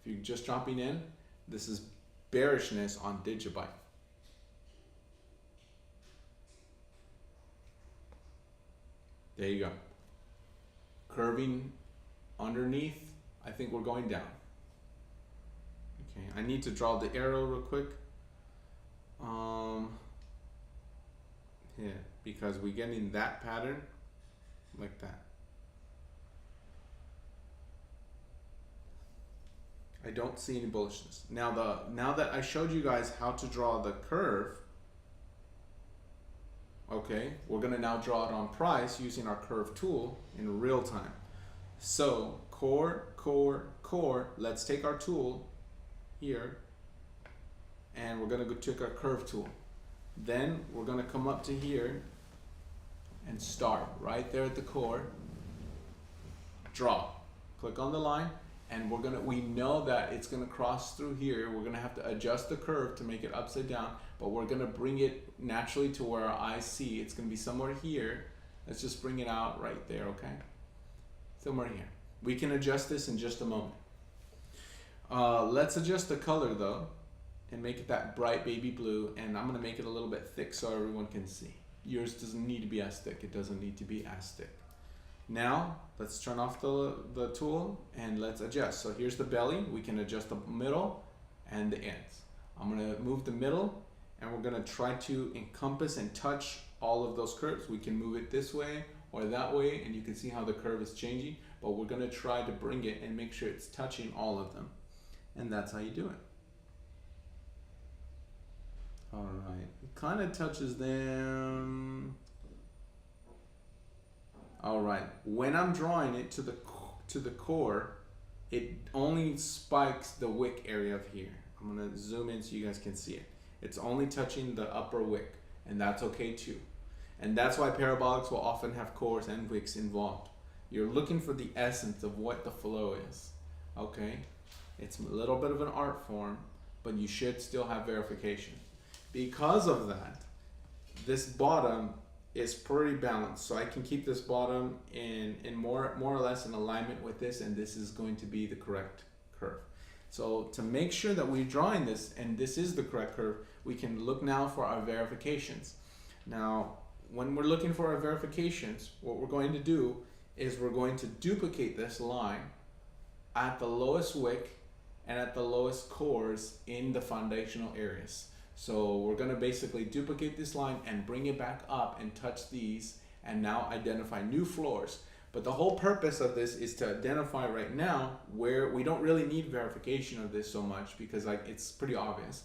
if you're just dropping in, this is bearishness on DGB. There you go. Curving underneath, I think we're going down. Okay, I need to draw the arrow real quick. Yeah, because we're getting that pattern like that. I don't see any bullishness. Now that I showed you guys how to draw the curve, okay, we're gonna now draw it on price using our curve tool in real time. So core, core, core, let's take our tool here and we're gonna go take our curve tool. Then we're gonna come up to here and start right there at the core, draw, click on the line, and we know that it's gonna cross through here. We're gonna have to adjust the curve to make it upside down, but we're gonna bring it naturally to where our eyes see. It's gonna be somewhere here. Let's just bring it out right there, okay? Somewhere here. We can adjust this in just a moment. Let's adjust the color though, and make it that bright baby blue, and I'm gonna make it a little bit thick so everyone can see. Yours doesn't need to be as thick. It doesn't need to be as thick. Now, let's turn off the tool and let's adjust. So here's the belly. We can adjust the middle and the ends. I'm gonna move the middle and we're gonna try to encompass and touch all of those curves. We can move it this way or that way, and you can see how the curve is changing, but we're gonna try to bring it and make sure it's touching all of them. And that's how you do it. All right, it kind of touches them. All right, when I'm drawing it to the core, it only spikes the wick area of here. I'm gonna zoom in so you guys can see it. It's only touching the upper wick, and that's okay too. And that's why parabolics will often have cores and wicks involved. You're looking for the essence of what the flow is, okay? It's a little bit of an art form, but you should still have verification. Because of that, this bottom is pretty balanced, so I can keep this bottom in more or less in alignment with this, and this is going to be the correct curve. So to make sure that we're drawing this and this is the correct curve, we can look now for our verifications. Now, when we're looking for our verifications, what we're going to do is we're going to duplicate this line at the lowest wick and at the lowest cores in the foundational areas. So we're gonna basically duplicate this line and bring it back up and touch these and now identify new floors. But the whole purpose of this is to identify right now where we don't really need verification of this so much because like it's pretty obvious,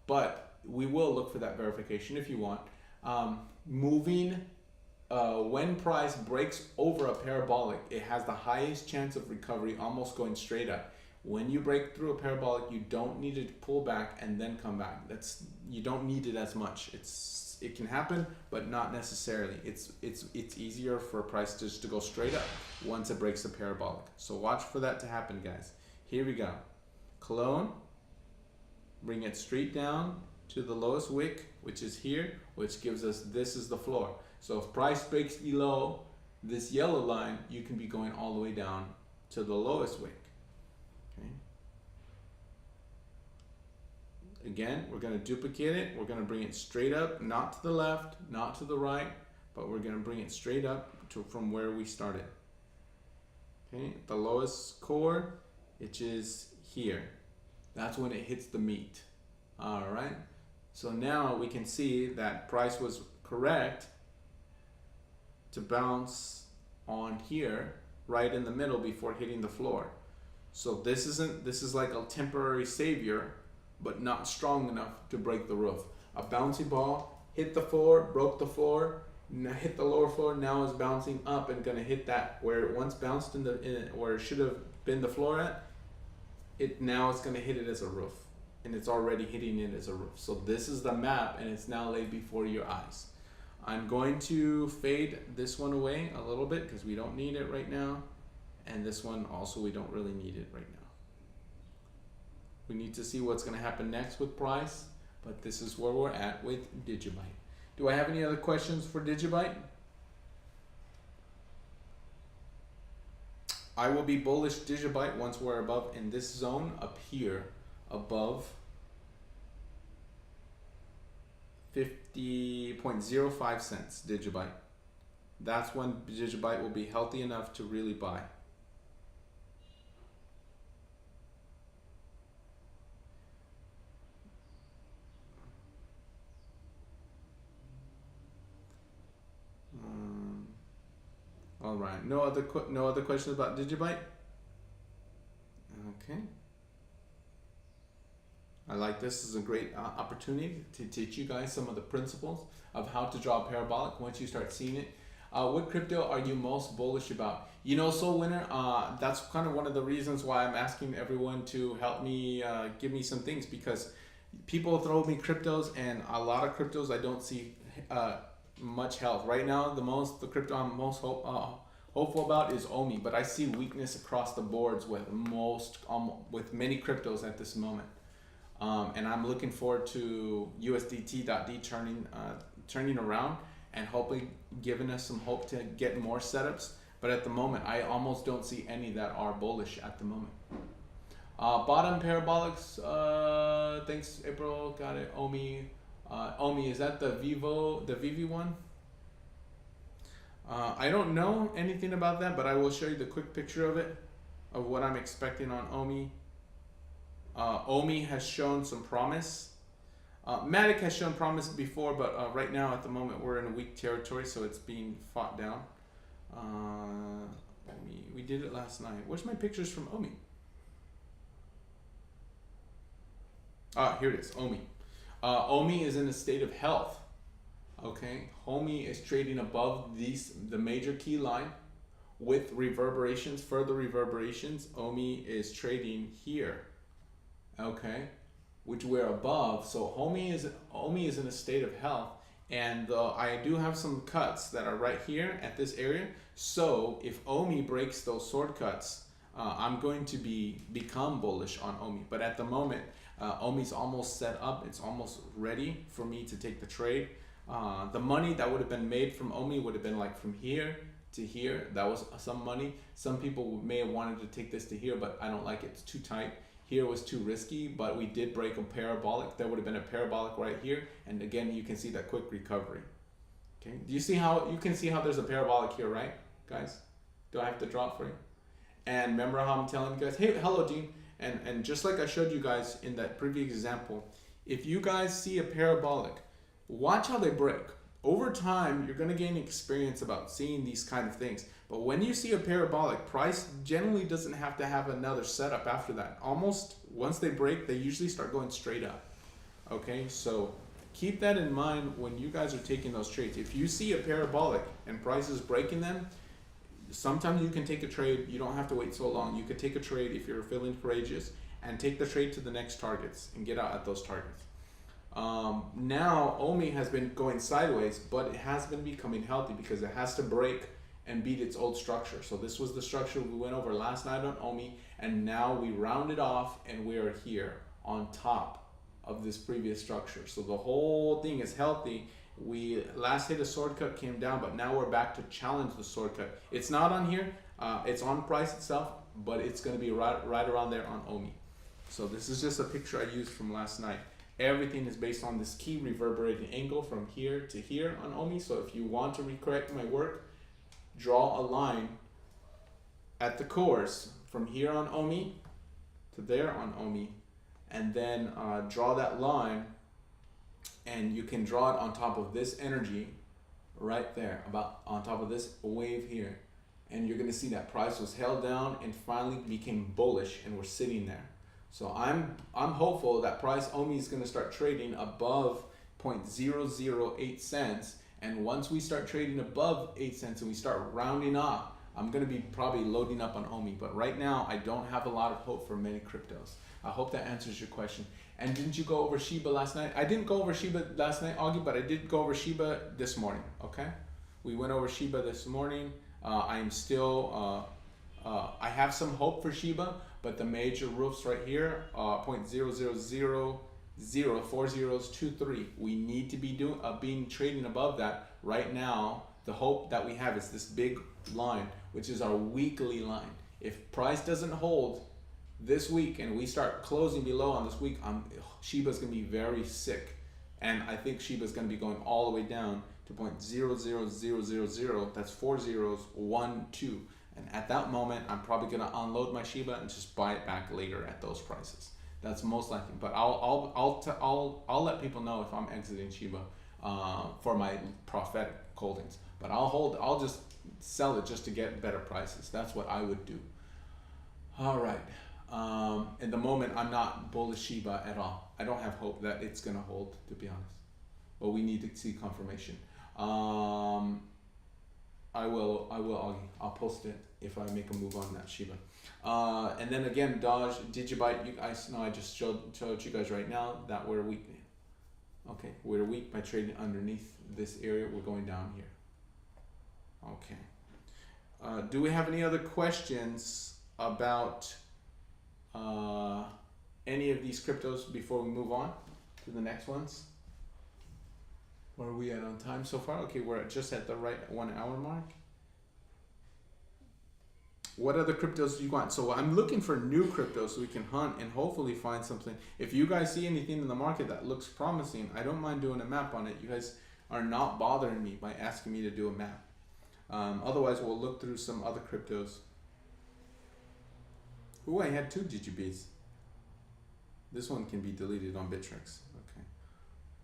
but we will look for that verification if you want. Moving, when price breaks over a parabolic, it has the highest chance of recovery almost going straight up. When you break through a parabolic, you don't need to pull back and then come back. You don't need it as much. It can happen, but not necessarily. It's easier for a price just to go straight up once it breaks the parabolic. So watch for that to happen, guys. Here we go. Clone, bring it straight down to the lowest wick, which is here, which gives us this is the floor. So if price breaks below this yellow line, you can be going all the way down to the lowest wick. Again, we're going to duplicate it. We're going to bring it straight up, not to the left, not to the right, but we're going to bring it straight up from where we started. Okay, the lowest core, which is here. That's when it hits the meat. All right. So now we can see that price was correct to bounce on here, right in the middle before hitting the floor. So this is like a temporary savior, but not strong enough to break the roof. A bouncy ball hit the floor, broke the floor, hit the lower floor, now is bouncing up and gonna hit that where it once bounced where it should have been the floor at. It now is gonna hit it as a roof, and it's already hitting it as a roof. So this is the map, and it's now laid before your eyes. I'm going to fade this one away a little bit because we don't need it right now, and this one also we don't really need it right now. We need to see what's going to happen next with price, but this is where we're at with Digibyte. Do I have any other questions for Digibyte? I will be bullish Digibyte once we're above in this zone up here, above 50.05 cents Digibyte. That's when Digibyte will be healthy enough to really buy. All right. No other questions about Digibyte? Okay. I like this as a great opportunity to teach you guys some of the principles of how to draw a parabolic once you start seeing it. What crypto are you most bullish about? You know, Soul Winner, that's kind of one of the reasons why I'm asking everyone to help me, give me some things, because people throw me cryptos, and a lot of cryptos I don't see much health. Right now, the crypto I'm most hopeful about is OMI, but I see weakness across the boards with with many cryptos at this moment. And I'm looking forward to USDT.D turning around and hopefully giving us some hope to get more setups. But at the moment, I almost don't see any that are bullish at the moment. Bottom parabolics, thanks April, got it. OMI, is that the Vivi one? I don't know anything about that, but I will show you the quick picture of it, of what I'm expecting on OMI. OMI has shown some promise. Matic has shown promise before, but right now at the moment we're in a weak territory, so it's being fought down. We did it last night. Where's my pictures from OMI? Here it is, OMI. OMI is in a state of health. Okay, OMI is trading above the major key line with reverberations, further reverberations. OMI is trading here. Okay, which we're above. So OMI is in a state of health, and I do have some cuts that are right here at this area. So if OMI breaks those sword cuts, I'm going to become bullish on OMI. But at the moment, OMI's almost set up. It's almost ready for me to take the trade. The money that would have been made from OMI would have been like from here to here. That was some money. Some people may have wanted to take this to here, but I don't like it. It's too tight. Here was too risky, but we did break a parabolic. There would have been a parabolic right here. And again, you can see that quick recovery. Okay, do you see how there's a parabolic here, right, guys? Do I have to draw it for you? And remember how I'm telling you guys, hey, hello, Dean. And just like I showed you guys in that previous example, if you guys see a parabolic, watch how they break. Over time, you're going to gain experience about seeing these kind of things. But when you see a parabolic, price generally doesn't have to have another setup after that. Almost once they break, they usually start going straight up. Okay, so keep that in mind when you guys are taking those trades. If you see a parabolic and price is breaking them, sometimes you can take a trade. You don't have to wait so long. You could take a trade if you're feeling courageous and take the trade to the next targets and get out at those targets. Now OMI has been going sideways, but it has been becoming healthy because it has to break and beat its old structure. So this was the structure we went over last night on OMI, and now we rounded off and we are here on top of this previous structure. So the whole thing is healthy. We last hit a sword cut, came down, but now we're back to challenge the sword cut. It's not on here, it's on price itself, but it's going to be right around there on OMI. So this is just a picture I used from last night. Everything is based on this key reverberating angle from here to here on OMI. So if you want to recorrect my work, draw a line at the course from here on OMI to there on OMI, and then draw that line, and you can draw it on top of this energy right there, about on top of this wave here, and you're gonna see that price was held down and finally became bullish, and we're sitting there. So I'm hopeful that price OMI is gonna start trading above 0.008 cents, and once we start trading above 8 cents and we start rounding up, I'm gonna be probably loading up on OMI. But right now, I don't have a lot of hope for many cryptos. I hope that answers your question. And didn't you go over SHIB last night? I didn't go over SHIB last night, Augie, but I did go over SHIB this morning, okay? We went over SHIB this morning. I am still, I have some hope for SHIB, but the major roofs right here, 0.00004023. We need to be being trading above that. Right now, the hope that we have is this big line, which is our weekly line. If price doesn't hold this week and we start closing below on this week, Shiba's gonna be very sick, and I think Shiba's gonna be going all the way down to 0.00000. That's 4 zeros, 1, 2. And at that moment, I'm probably gonna unload my Shiba and just buy it back later at those prices. That's most likely. But I'll let people know if I'm exiting Shiba for my prophetic holdings. But I'll just sell it just to get better prices. That's what I would do. All right. In the moment, I'm not bullish Shiba at all. I don't have hope that it's gonna hold, to be honest. But we need to see confirmation. I will, Augie. I'll post it if I make a move on that Shiba. And then again, Dodge, Digibyte, you guys know I just showed you guys right now that we're weak. Okay, we're weak by trading underneath this area. We're going down here. Okay. Do we have any other questions about any of these cryptos before we move on to the next ones? Where are we at on time so far? Okay, we're just at the right 1 hour mark. What other cryptos do you want? So I'm looking for new cryptos so we can hunt and hopefully find something. If you guys see anything in the market that looks promising, I don't mind doing a map on it. You guys are not bothering me by asking me to do a map. Otherwise, we'll look through some other cryptos. Ooh, I had 2 DGBs. This one can be deleted on Bittrex. Okay.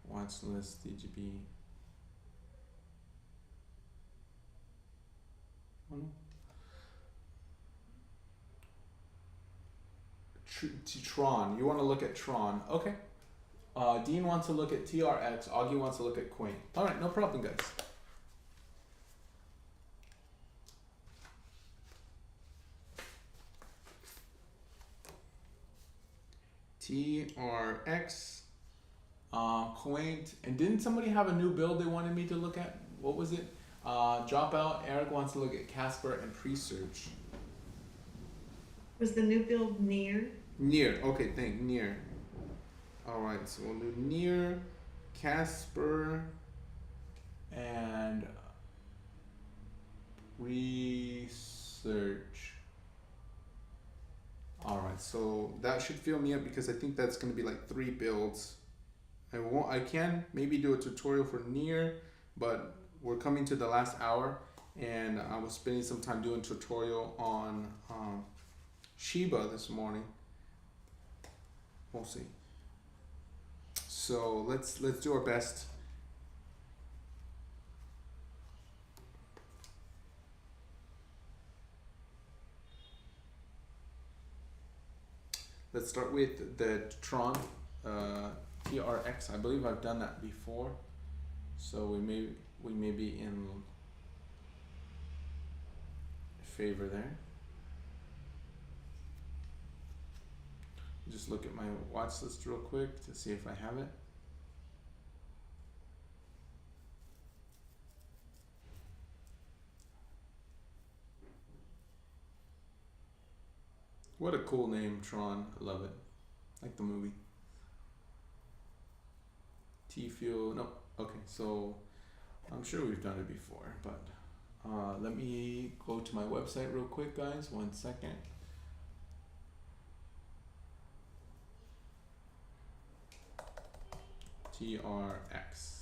Watch list DGB. Oh no. Tron. You want to look at Tron. Okay. Dean wants to look at TRX. Augie wants to look at Queen. Alright, no problem, guys. TRX, Quaint, and didn't somebody have a new build they wanted me to look at? What was it? Dropout. Eric wants to look at Casper and Presurge. Was the new build near? Near. Okay, think near. All right, so we'll do near, Casper, and Research. All right, so that should fill me up because I think that's going to be like 3 builds. I can maybe do a tutorial for near, but we're coming to the last hour, and I was spending some time doing tutorial on Shiba this morning. We'll see. So let's do our best. Let's start with the Tron TRX. I believe I've done that before, so we may be in favor there. Just look at my watch list real quick to see if I have it. What a cool name, Tron. I love it. Like the movie. T-Fuel. Nope. Okay, so I'm sure we've done it before, but let me go to my website real quick, guys. 1 second. TRX.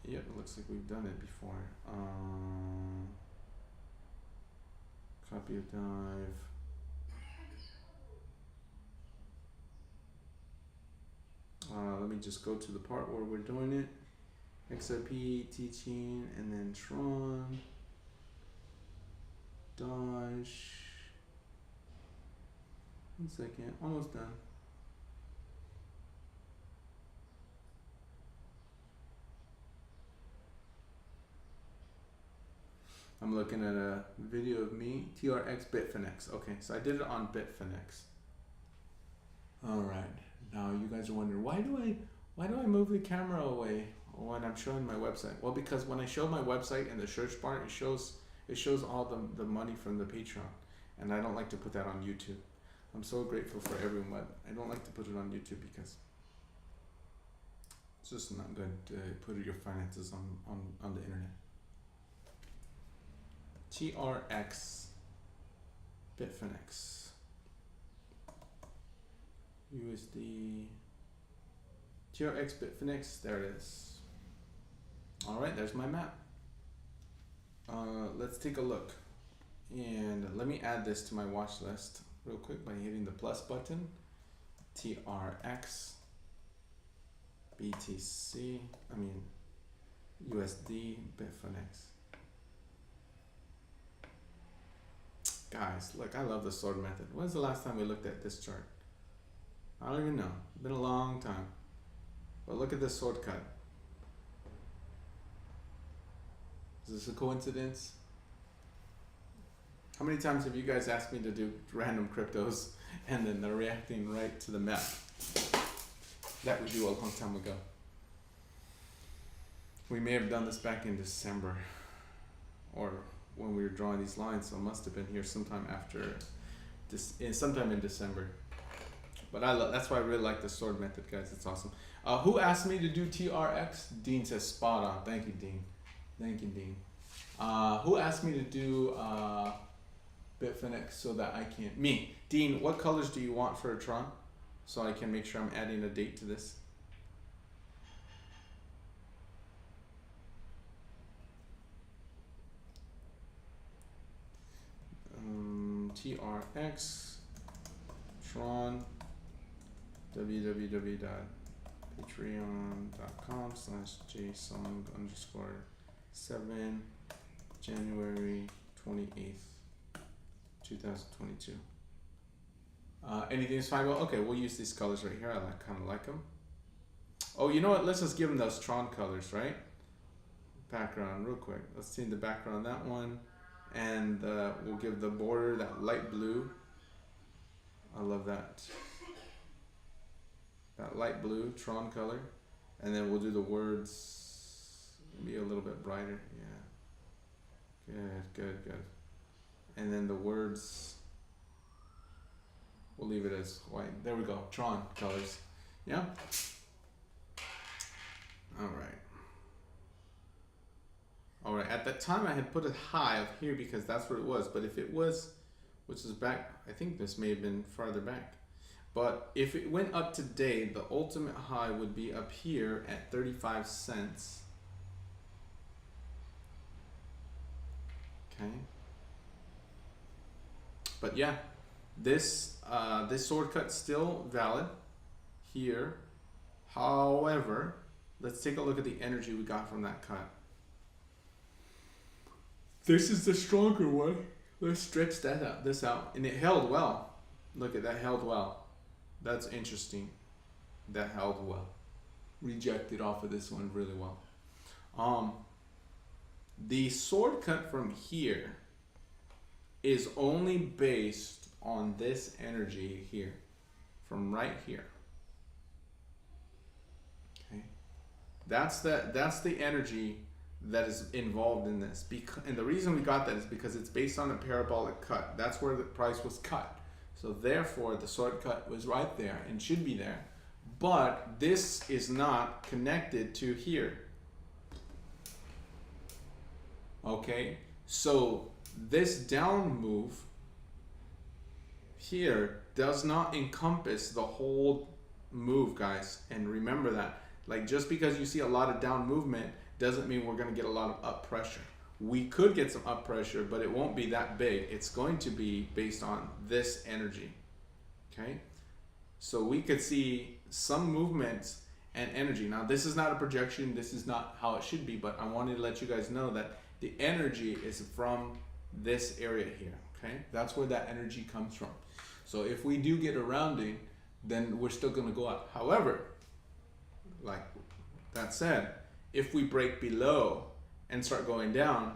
Yep, it looks like we've done it before. Copy of dive. Let me just go to the part where we're doing it. XRP, teaching, and then Tron, Dodge. 1 second, almost done. I'm looking at a video of me, TRX Bitfinex. Okay, so I did it on Bitfinex. All right, now you guys are wondering, why do I move the camera away when I'm showing my website? Well, because when I show my website in the search bar, it shows all the money from the Patreon, and I don't like to put that on YouTube. I'm so grateful for everyone, but I don't like to put it on YouTube because it's just not good to put your finances on the internet. TRX Bitfinex USD TRX Bitfinex, there it is. All right, there's my map. Let's take a look, and let me add this to my watch list real quick by hitting the plus button. TRX BTC, USD Bitfinex. Guys, look, I love the sword method. When's the last time we looked at this chart? I don't even know. It's been a long time. But look at this sword cut. Is this a coincidence? How many times have you guys asked me to do random cryptos and then they're reacting right to the map that we do a long time ago? We may have done this back in December, or when we were drawing these lines, so it must have been here sometime after this, sometime in December. But that's why I really like the sword method, guys. It's awesome. Who asked me to do TRX? Dean says spot on. Thank you, Dean. Thank you, Dean. Who asked me to do Bitfinex so that I can? Me. Dean, what colors do you want for a Tron? So I can make sure I'm adding a date to this. TRX Tron www.patreon.com/jsong_7 January 28th 2022. Anything is fine. Well, okay, we'll use these colors right here. I kind of like them. Oh, you know what? Let's just give them those Tron colors, right? Background real quick. Let's see the background on that one. And we'll give the border that light blue. I love that. That light blue Tron color. And then we'll do the words maybe a little bit brighter. Yeah. Good. And then the words, we'll leave it as white. There we go. Tron colors. Yeah. All right, at that time I had put it high up here because that's where it was, but if it was, which is back, I think this may have been farther back, but if it went up today, the ultimate high would be up here at 35 cents. Okay. But yeah, this sword cut's still valid here. However, let's take a look at the energy we got from that cut. This is the stronger one. Let's stretch this out. And it held well. Look at that, held well. That's interesting. That held well. Rejected off of this one really well. The sword cut from here is only based on this energy here. From right here. Okay. That's the energy that is involved in this, and the reason we got that is because it's based on a parabolic cut. That's where the price was cut, so therefore the sword cut was right there and should be there, but this is not connected to here. Okay, so this down move here does not encompass the whole move, guys, and remember that. Like, just because you see a lot of down movement doesn't mean we're going to get a lot of up pressure. We could get some up pressure, but it won't be that big. It's going to be based on this energy. Okay? So we could see some movements, and energy. Now this is not a projection, this is not how it should be, but I wanted to let you guys know that the energy is from this area here, okay? That's where that energy comes from. So if we do get a rounding, then we're still gonna go up. However, like that said, if we break below and start going down,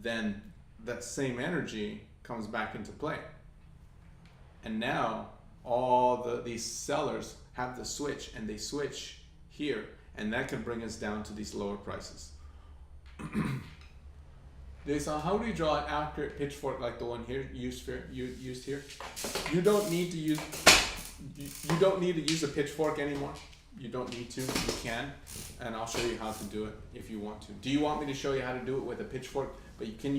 then that same energy comes back into play. And now all these sellers have the switch, and they switch here, and that can bring us down to these lower prices. How do you draw an accurate pitchfork like the one here used here? You don't need to use a pitchfork anymore. You don't need to. You can, and I'll show you how to do it if you want to. Do you want me to show you how to do it with a pitchfork? But you can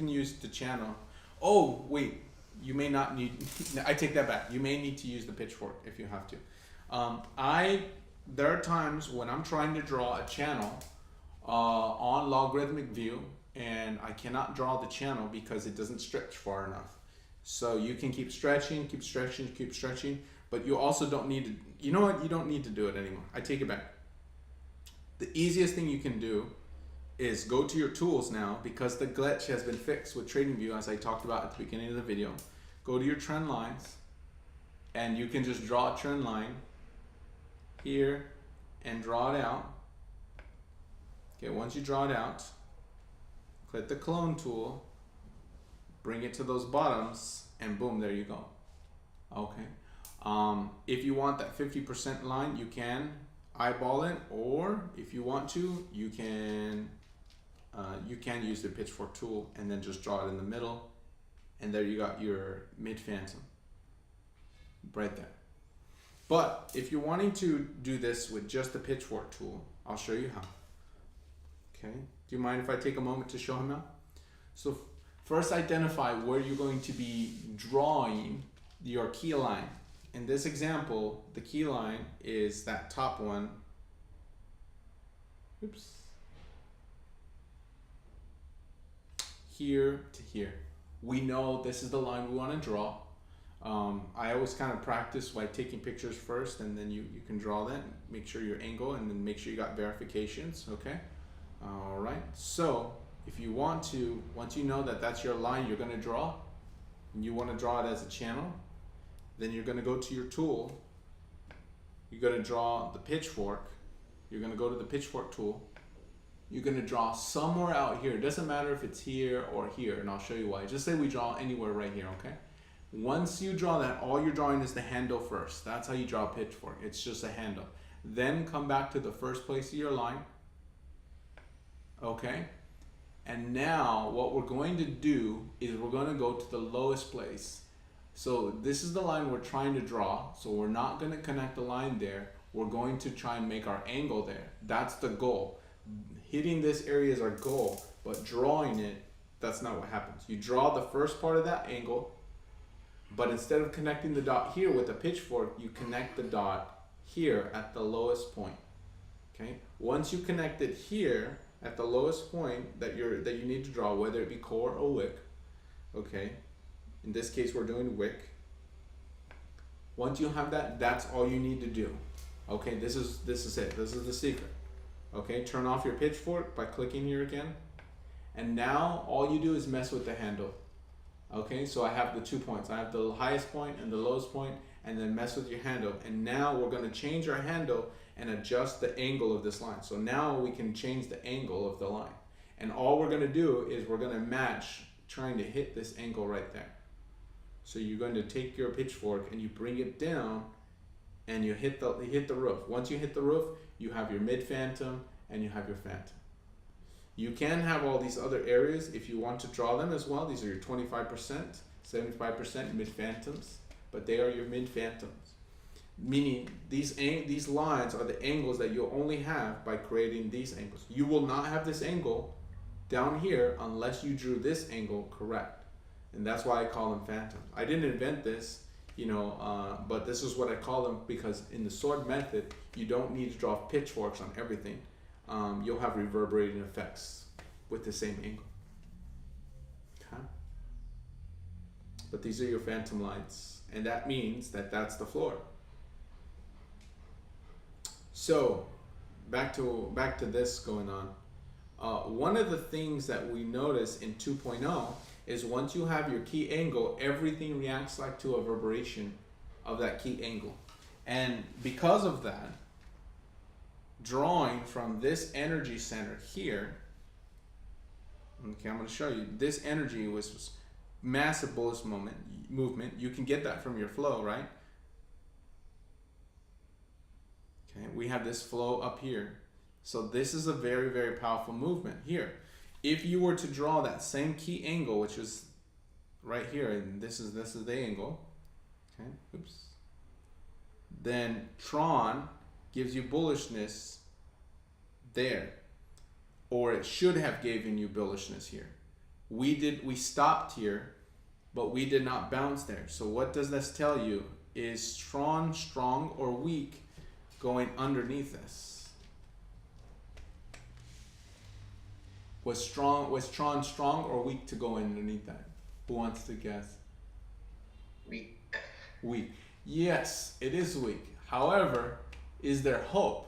use the channel. Oh wait, you may not need. I take that back. You may need to use the pitchfork if you have to. There are times when I'm trying to draw a channel on logarithmic view, and I cannot draw the channel because it doesn't stretch far enough. So you can keep stretching, but you also don't need to, you know what, you don't need to do it anymore. I take it back. The easiest thing you can do is go to your tools now, because the glitch has been fixed with TradingView, as I talked about at the beginning of the video. Go to your trend lines, and you can just draw a trend line here and draw it out. Okay, once you draw it out, click the clone tool, bring it to those bottoms, and boom, there you go. Okay. If you want that 50% line, you can eyeball it, or if you want to, you can use the pitchfork tool and then just draw it in the middle, and there you got your mid phantom right there. But if you're wanting to do this with just the pitchfork tool, I'll show you how. Okay, do you mind if I take a moment to show him now? So first, identify where you're going to be drawing your key line. In this example, the key line is that top one. Oops. Here to here. We know this is the line we want to draw. I always kind of practice by taking pictures first, and then you can draw that, make sure your angle, and then make sure you got verifications, okay? All right, so if you want to, once you know that that's your line you're going to draw, and you want to draw it as a channel, then you're going to go to your tool, you're going to draw the pitchfork, you're going to go to the pitchfork tool, you're going to draw somewhere out here. It doesn't matter if it's here or here, and I'll show you why. Just say we draw anywhere right here, okay? Once you draw that, all you're drawing is the handle first. That's how you draw a pitchfork. It's just a handle. Then come back to the first place of your line. Okay? And now what we're going to do is we're going to go to the lowest place. So this is the line we're trying to draw. So we're not going to connect the line there. We're going to try and make our angle there. That's the goal. Hitting this area is our goal, but drawing it, that's not what happens. You draw the first part of that angle, but instead of connecting the dot here with a pitchfork, you connect the dot here at the lowest point. Okay? Once you connect it here at the lowest point that you need to draw, whether it be core or wick, okay? In this case, we're doing wick. Once you have that, that's all you need to do. Okay, this is it. This is the secret. Okay, turn off your pitchfork by clicking here again. And now all you do is mess with the handle. Okay, so I have the 2 points. I have the highest point and the lowest point, and then mess with your handle. And now we're going to change our handle and adjust the angle of this line. So now we can change the angle of the line. And all we're going to do is we're going to match trying to hit this angle right there. So you're going to take your pitchfork and you bring it down and you hit the roof. Once you hit the roof, you have your mid phantom and you have your phantom. You can have all these other areas if you want to draw them as well. These are your 25%, 75% mid phantoms, but they are your mid phantoms. Meaning these lines are the angles that you'll only have by creating these angles. You will not have this angle down here unless you drew this angle correct. And that's why I call them phantoms. I didn't invent this, but this is what I call them because in the sword method, you don't need to draw pitchforks on everything. You'll have reverberating effects with the same angle. Okay? But these are your phantom lines, and that means that that's the floor. So back to this going on. One of the things that we notice in 2.0 is once you have your key angle, everything reacts like to a reverberation of that key angle. And because of that, drawing from this energy center here, okay, I'm going to show you, this energy was massive bullish movement. You can get that from your flow, right? Okay, we have this flow up here. So this is a very, very powerful movement here. If you were to draw that same key angle, which is right here, and this is the angle, okay, oops. Then Tron gives you bullishness there, or it should have given you bullishness here. We stopped here, but we did not bounce there. So what does this tell you? Is Tron strong or weak going underneath this? Was Tron strong or weak to go underneath that? Who wants to guess? Weak. Weak. Yes, it is weak. However, is there hope?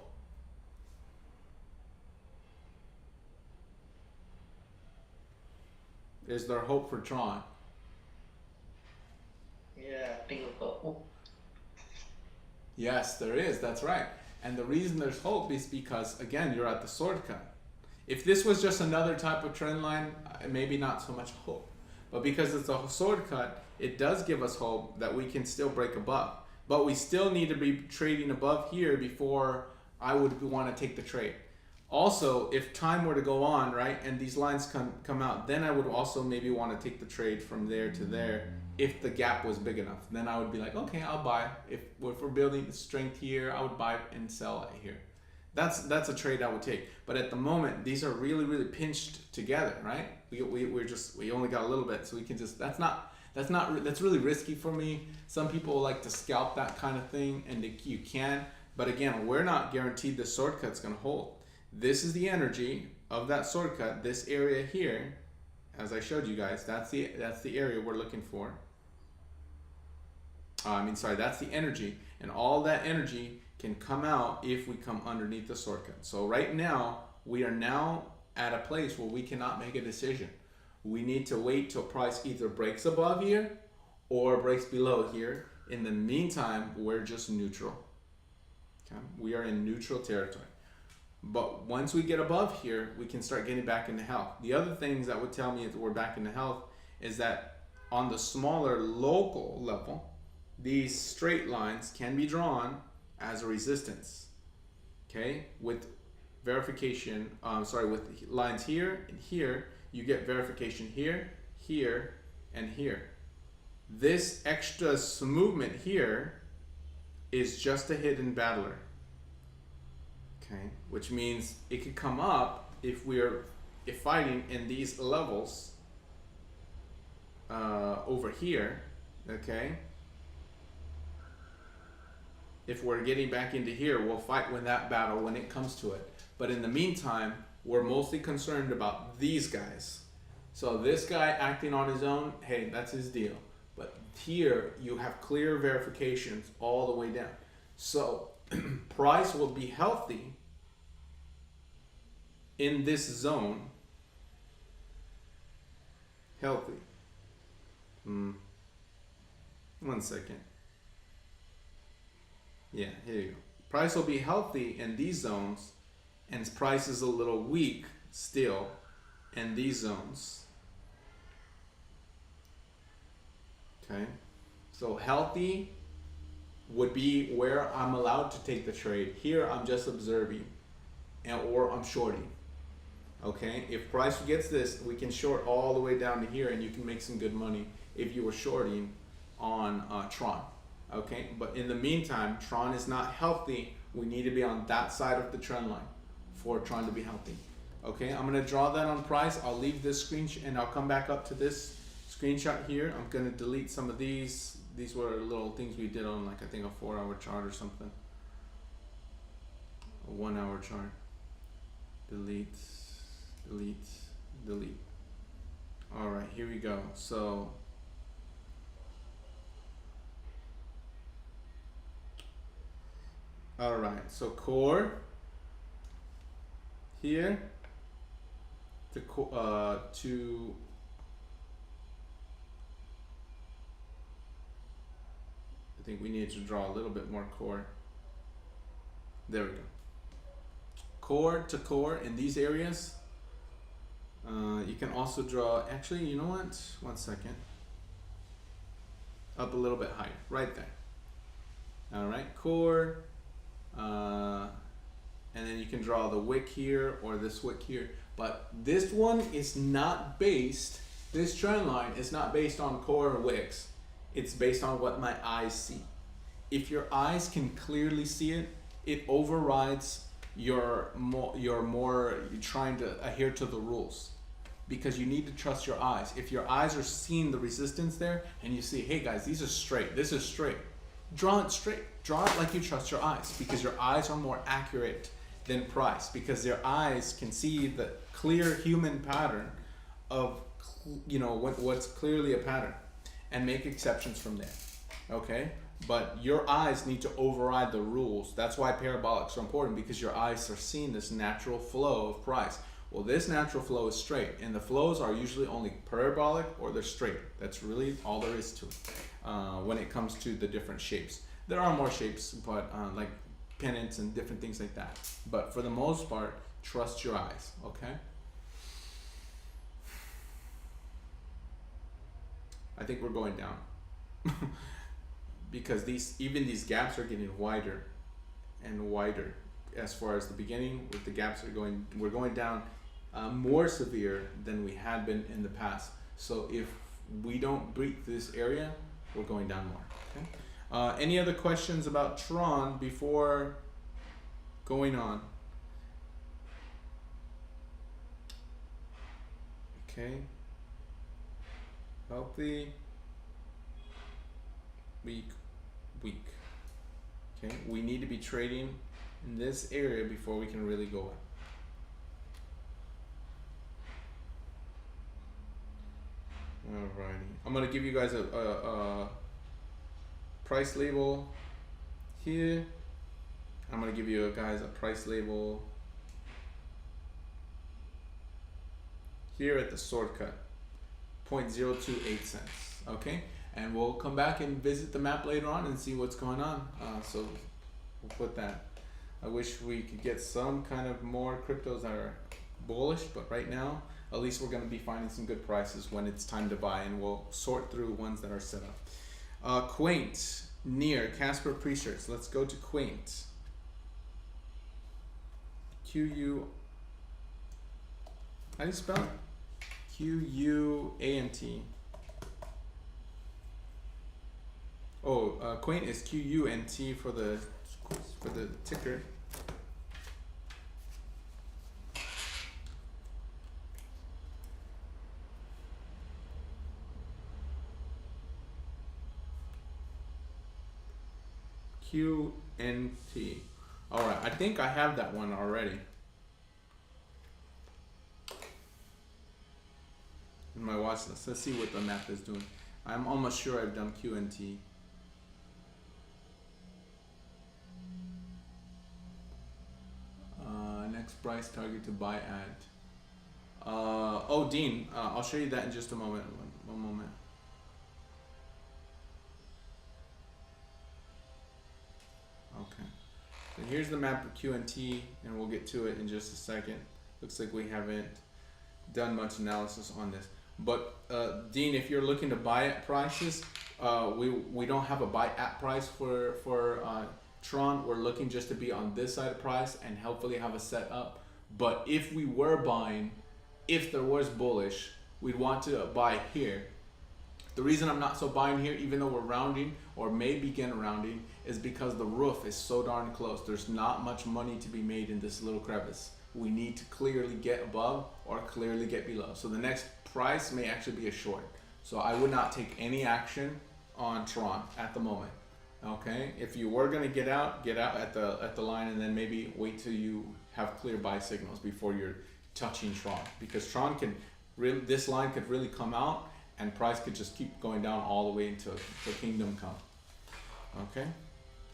Is there hope for Tron? Yeah, I think so. Yes, there is. That's right. And the reason there's hope is because, again, you're at the sword cut. If this was just another type of trend line, maybe not so much hope. But because it's a sword cut, it does give us hope that we can still break above. But we still need to be trading above here before I would want to take the trade. Also, if time were to go on, right, and these lines come out, then I would also maybe want to take the trade from there to there if the gap was big enough. Then I would be like, okay, I'll buy. If we're building strength here, I would buy and sell it here. That's a trade I would take. But at the moment, these are really, really pinched together, right? We only got a little bit, so we can just, that's really risky for me. Some people like to scalp that kind of thing, and you can. But again, we're not guaranteed the sword cut's going to hold. This is the energy of that sword cut. This area here, as I showed you guys, that's the area we're looking for. That's the energy, and all that energy can come out if we come underneath the sword cut. So right now, we are now at a place where we cannot make a decision. We need to wait till price either breaks above here or breaks below here. In the meantime, we're just neutral. Okay? We are in neutral territory. But once we get above here, we can start getting back into health. The other things that would tell me that we're back into health is that on the smaller local level, these straight lines can be drawn as a resistance, okay? With verification, with lines here and here, you get verification here, here, and here. This extra movement here is just a hidden battler, okay? Which means it could come up if fighting in these levels over here, okay? If we're getting back into here, we'll fight when it comes to it. But in the meantime, we're mostly concerned about these guys. So this guy acting on his own, hey, that's his deal. But here, you have clear verifications all the way down. So price will be healthy in this zone. Healthy. 1 second. Yeah, here you go. Price will be healthy in these zones, and price is a little weak still in these zones. Okay, so healthy would be where I'm allowed to take the trade. Here I'm just observing, or I'm shorting. Okay, if price gets this, we can short all the way down to here, and you can make some good money if you were shorting on Tron. Okay, but in the meantime, Tron is not healthy. We need to be on that side of the trend line for Tron to be healthy. Okay, I'm gonna draw that on price. I'll leave this screenshot and I'll come back up to this screenshot here. I'm gonna delete some of these. These were little things we did on, like, I think a 4-hour chart or something. A 1-hour chart. Delete, delete, delete. All right, here we go. So All right, so core here to I think we need to draw a little bit more core. There we go. Core to core in these areas. You can also draw, actually, you know what? 1 second. Up a little bit higher, right there. All right, core. And then you can draw the wick here or this wick here. But this one is not based, this trend line is not based on core or wicks. It's based on what my eyes see. If your eyes can clearly see it, it overrides you're trying to adhere to the rules, because you need to trust your eyes. If your eyes are seeing the resistance there and you see, hey guys, these are straight, this is straight, draw it straight. Draw it like you trust your eyes, because your eyes are more accurate than price, because their eyes can see the clear human pattern of, you know, what's clearly a pattern, and make exceptions from there. Okay, but your eyes need to override the rules. That's why parabolics are important, because your eyes are seeing this natural flow of price. Well, this natural flow is straight, and the flows are usually only parabolic or they're straight. That's really all there is to it when it comes to the different shapes. There are more shapes, but like pennants and different things like that. But for the most part, trust your eyes, okay? I think we're going down. Because even these gaps are getting wider and wider. As far as the beginning, with the gaps we're going down more severe than we had been in the past. So if we don't break this area, we're going down more. Okay. Any other questions about Tron before going on? Okay. Healthy. Weak. Weak. Okay. We need to be trading in this area before we can really go up. Alrighty. I'm gonna give you guys a price label here. I'm gonna give you guys a price label here at the sword cut, 0.028 cents. Okay, and we'll come back and visit the map later on and see what's going on. So we'll put that. I wish we could get some kind of more cryptos that are bullish, but right now, at least we're going to be finding some good prices when it's time to buy, and we'll sort through ones that are set up. Quaint, near Casper Pre-shirts. Let's go to Quaint. Q-U, how do you spell it? Q-U-A-N-T. Oh, Quaint is Q-U-N-T for the ticker. QNT. All right, I think I have that one already in my watch list. Let's see what the map is doing. I'm almost sure I've done QNT. Next price target to buy at. Oh, Dean, I'll show you that in just a moment. One moment. Okay, so here's the map of QNT, and we'll get to it in just a second. Looks like we haven't done much analysis on this, but Dean, if you're looking to buy at prices, we don't have a buy at price for Tron. We're looking just to be on this side of price and hopefully have a set up. But if we were buying, if there was bullish, we'd want to buy here. The reason I'm not so buying here, even though we're rounding or may begin rounding, is because the roof is so darn close. There's not much money to be made in this little crevice. We need to clearly get above or clearly get below. So the next price may actually be a short. So I would not take any action on Tron at the moment. Okay, if you were gonna get out at the line, and then maybe wait till you have clear buy signals before you're touching Tron, because Tron can really, this line could really come out and price could just keep going down all the way until Kingdom Come. Okay,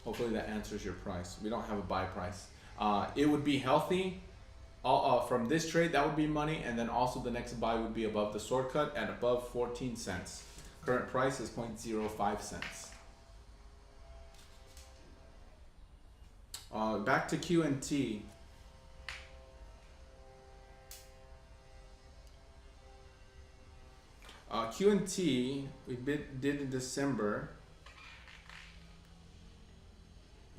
Hopefully that answers your price. We don't have a buy price. It would be healthy. From this trade, that would be money, and then also the next buy would be above the sword cut at above 14 cents. Current price is 0.05 cents. Back to QNT. QNT we did in December,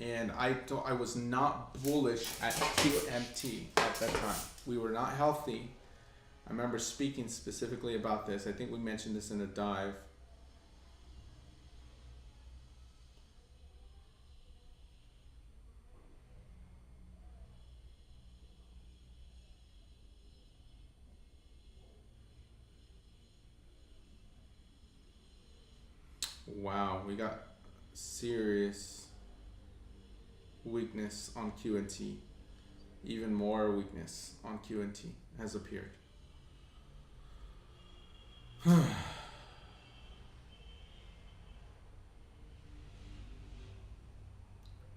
and I was not bullish at QNT at that time. We were not healthy. I remember speaking specifically about this. I think we mentioned this in a dive. Wow, we got serious weakness on QNT. Even more weakness on QNT has appeared.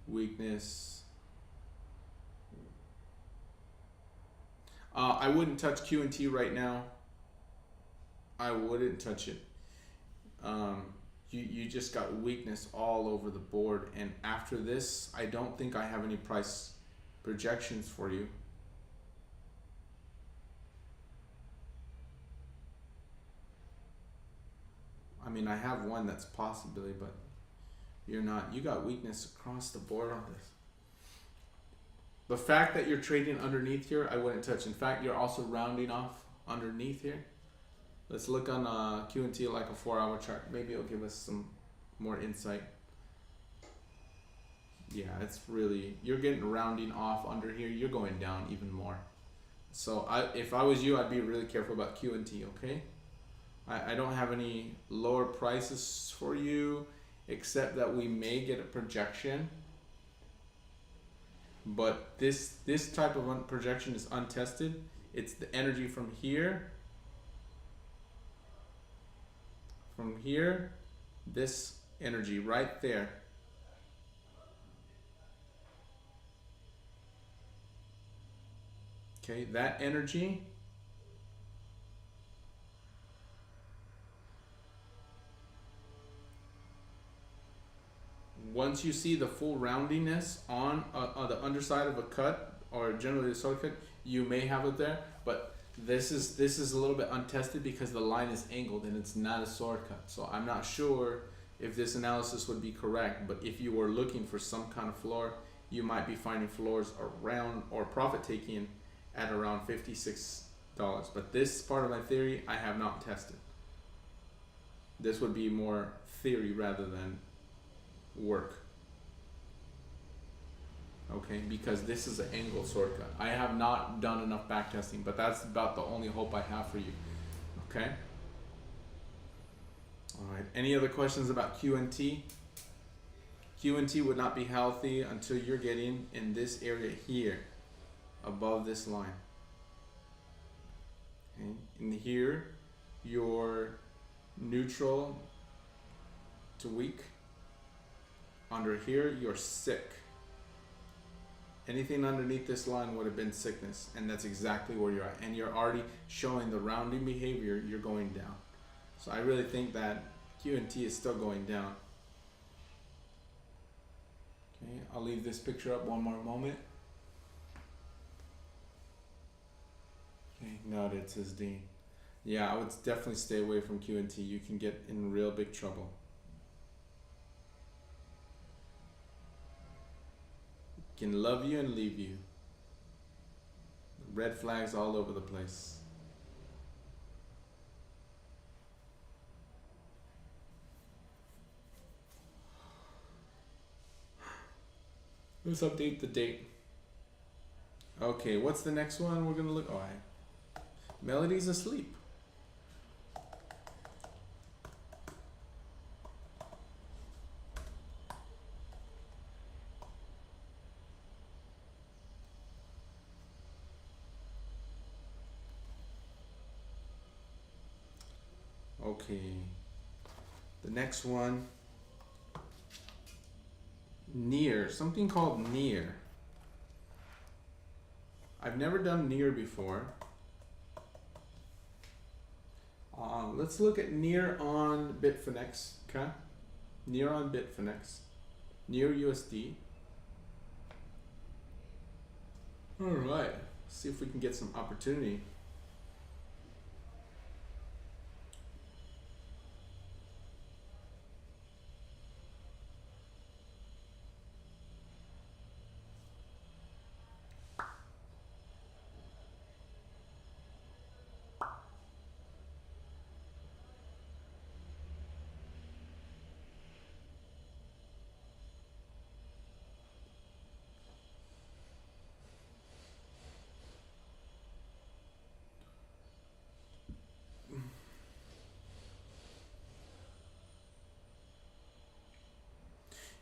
Weakness. I wouldn't touch QNT right now. I wouldn't touch it. You just got weakness all over the board, and after this, I don't think I have any price projections for you. I mean, I have one that's possibly, but you're not. You got weakness across the board on this. The fact that you're trading underneath here, I wouldn't touch. In fact, you're also rounding off underneath here. Let's look on QNT like a 4-hour chart. Maybe it'll give us some more insight. Yeah, it's really, you're getting rounding off under here. You're going down even more. So if I was you, I'd be really careful about QNT, okay? I don't have any lower prices for you, except that we may get a projection. But this type of projection is untested. It's the energy from here. From here, this energy right there. Okay, that energy once you see the full roundiness on the underside of a cut, or generally the sword cut, you may have it there, but this is a little bit untested because the line is angled and it's not a sword cut. So I'm not sure if this analysis would be correct, but if you were looking for some kind of floor, you might be finding floors around, or profit taking at around $56. But this part of my theory, I have not tested. This would be more theory rather than work. Okay, because this is an angle sword cut. I have not done enough back testing, but that's about the only hope I have for you. Okay. All right. Any other questions about QNT? QNT would not be healthy until you're getting in this area here, above this line. Okay. In here, you're neutral to weak. Under here, you're sick. Anything underneath this line would have been sickness, and that's exactly where you're at. And you're already showing the rounding behavior, you're going down. So I really think that QNT is still going down. Okay, I'll leave this picture up one more moment. Okay, noted, says Dean. Yeah, I would definitely stay away from QNT. You can get in real big trouble. Can love you and leave you. Red flags all over the place. Let's update the date. Okay, what's the next one we're gonna look? Oh, Melody's asleep. Okay, the next one near, something called near. I've never done near before. Let's look at near on Bitfinex, okay? Near on Bitfinex, near USD. All right, see if we can get some opportunity.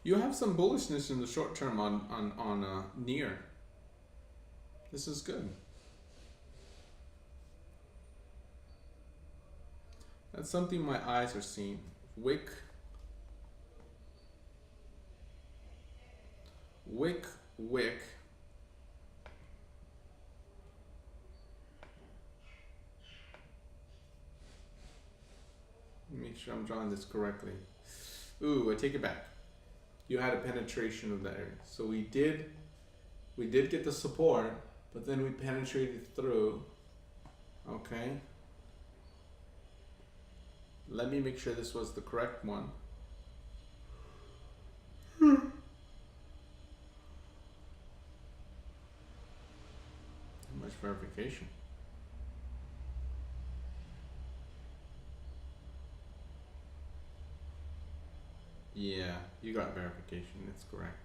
You have some bullishness in the short term on near. This is good. That's something my eyes are seeing. Wick. Make sure I'm drawing this correctly. Ooh, I take it back. You had a penetration of that area. So we did get the support, but then we penetrated through. Okay. Let me make sure this was the correct one. How much verification? Yeah, you got verification, it's correct.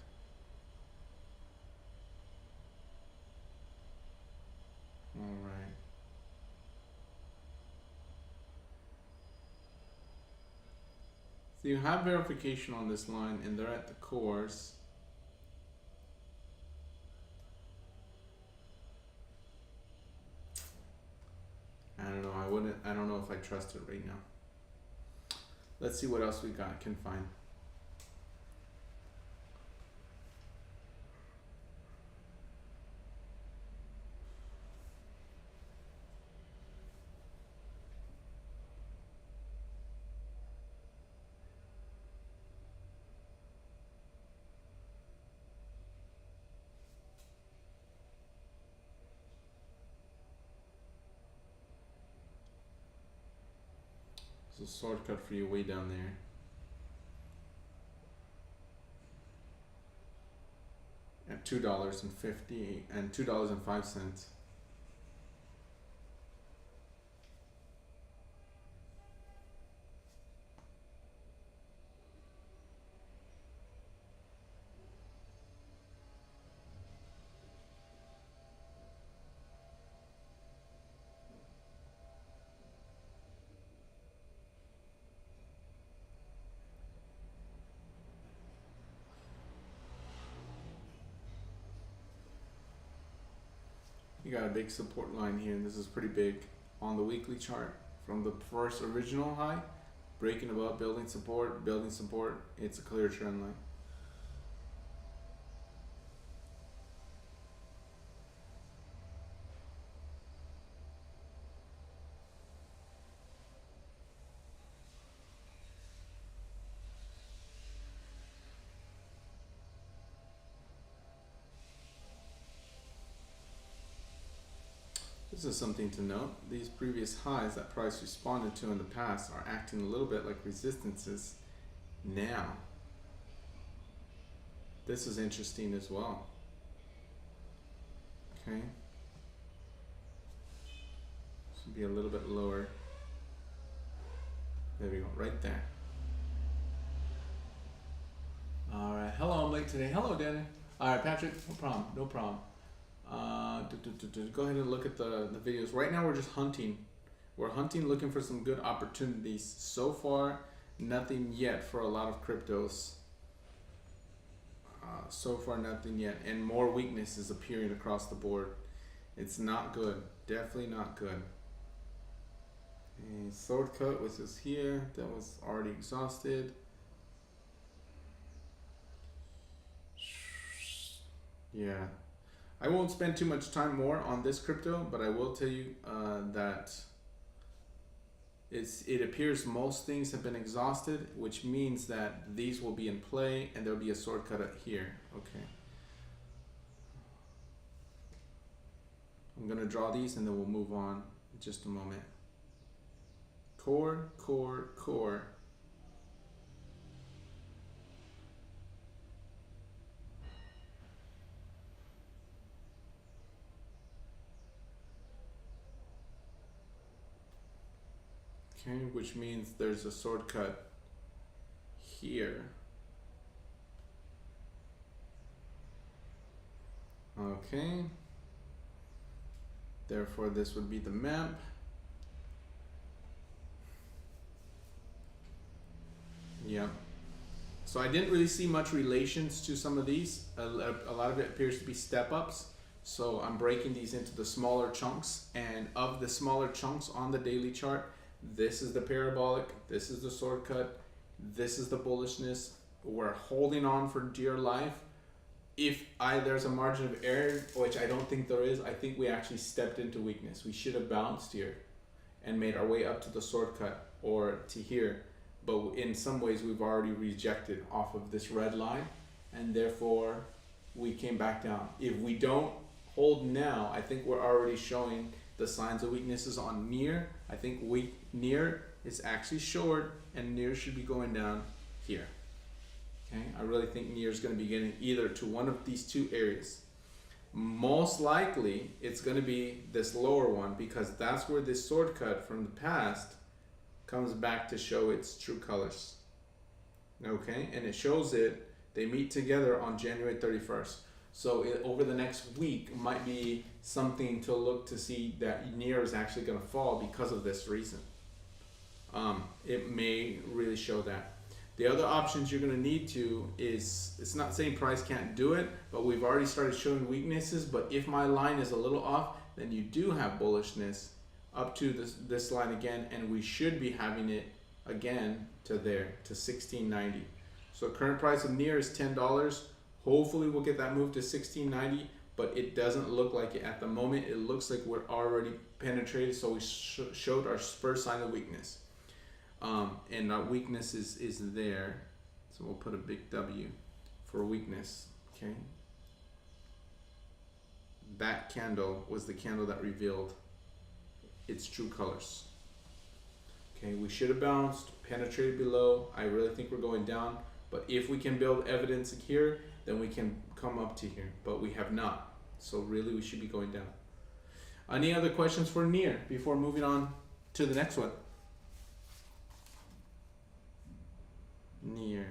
All right. So you have verification on this line and they're at the cores. I don't know, I don't know if I trust it right now. Let's see what else we can find. There's a shortcut for you way down there. At $2.50 and $2.05. You got a big support line here, and this is pretty big on the weekly chart from the first original high, breaking above, building support, it's a clear trend line. This is something to note. These previous highs that price responded to in the past are acting a little bit like resistances now. This is interesting as well. Okay. Should be a little bit lower. There we go, right there. All right, hello, I'm late today. Hello, Danny. All right, Patrick, no problem. Go ahead and look at the videos. Right now we're just hunting. We're hunting, looking for some good opportunities. So far, nothing yet for a lot of cryptos. So far, nothing yet. And more weakness is appearing across the board. It's not good. Definitely not good. A sword cut, which is here. That was already exhausted. Yeah. I won't spend too much time more on this crypto, but I will tell you that it appears most things have been exhausted, which means that these will be in play and there'll be a sword cut here. Okay. I'm gonna draw these and then we'll move on in just a moment. Core, core, core. Okay, which means there's a sword cut here. Okay. Therefore, this would be the map. Yeah. So I didn't really see much relations to some of these. A lot of it appears to be step ups. So I'm breaking these into the smaller chunks, and of the smaller chunks on the daily chart, this is the parabolic, this is the sword cut, this is the bullishness. We're holding on for dear life. If there's a margin of error, which I don't think there is, I think we actually stepped into weakness. We should have bounced here and made our way up to the sword cut or to here. But in some ways, we've already rejected off of this red line, and therefore we came back down. If we don't hold now, I think we're already showing the signs of weaknesses on near. I think near is actually short, and near should be going down here. Okay, I really think near is going to be getting either to one of these two areas. Most likely, it's going to be this lower one, because that's where this sword cut from the past comes back to show its true colors. Okay, and it shows it, they meet together on January 31st. So over the next week might be something to look to see that near is actually going to fall because of this reason. It may really show that. The other options you're going to need to is, it's not saying price can't do it, but we've already started showing weaknesses. But if my line is a little off, then you do have bullishness up to this line again, and we should be having it again to there, to 16.90. So current price of near is $10. Hopefully we'll get that move to 16.90, but it doesn't look like it at the moment. It looks like we're already penetrated, so we showed our first sign of weakness. And our weakness is there, so we'll put a big W for weakness. Okay, that candle was the candle that revealed its true colors. Okay, we should have bounced, penetrated below. I really think we're going down, but if we can build evidence here, then we can come up to here, but we have not. So really we should be going down. Any other questions for near before moving on to the next one? Near.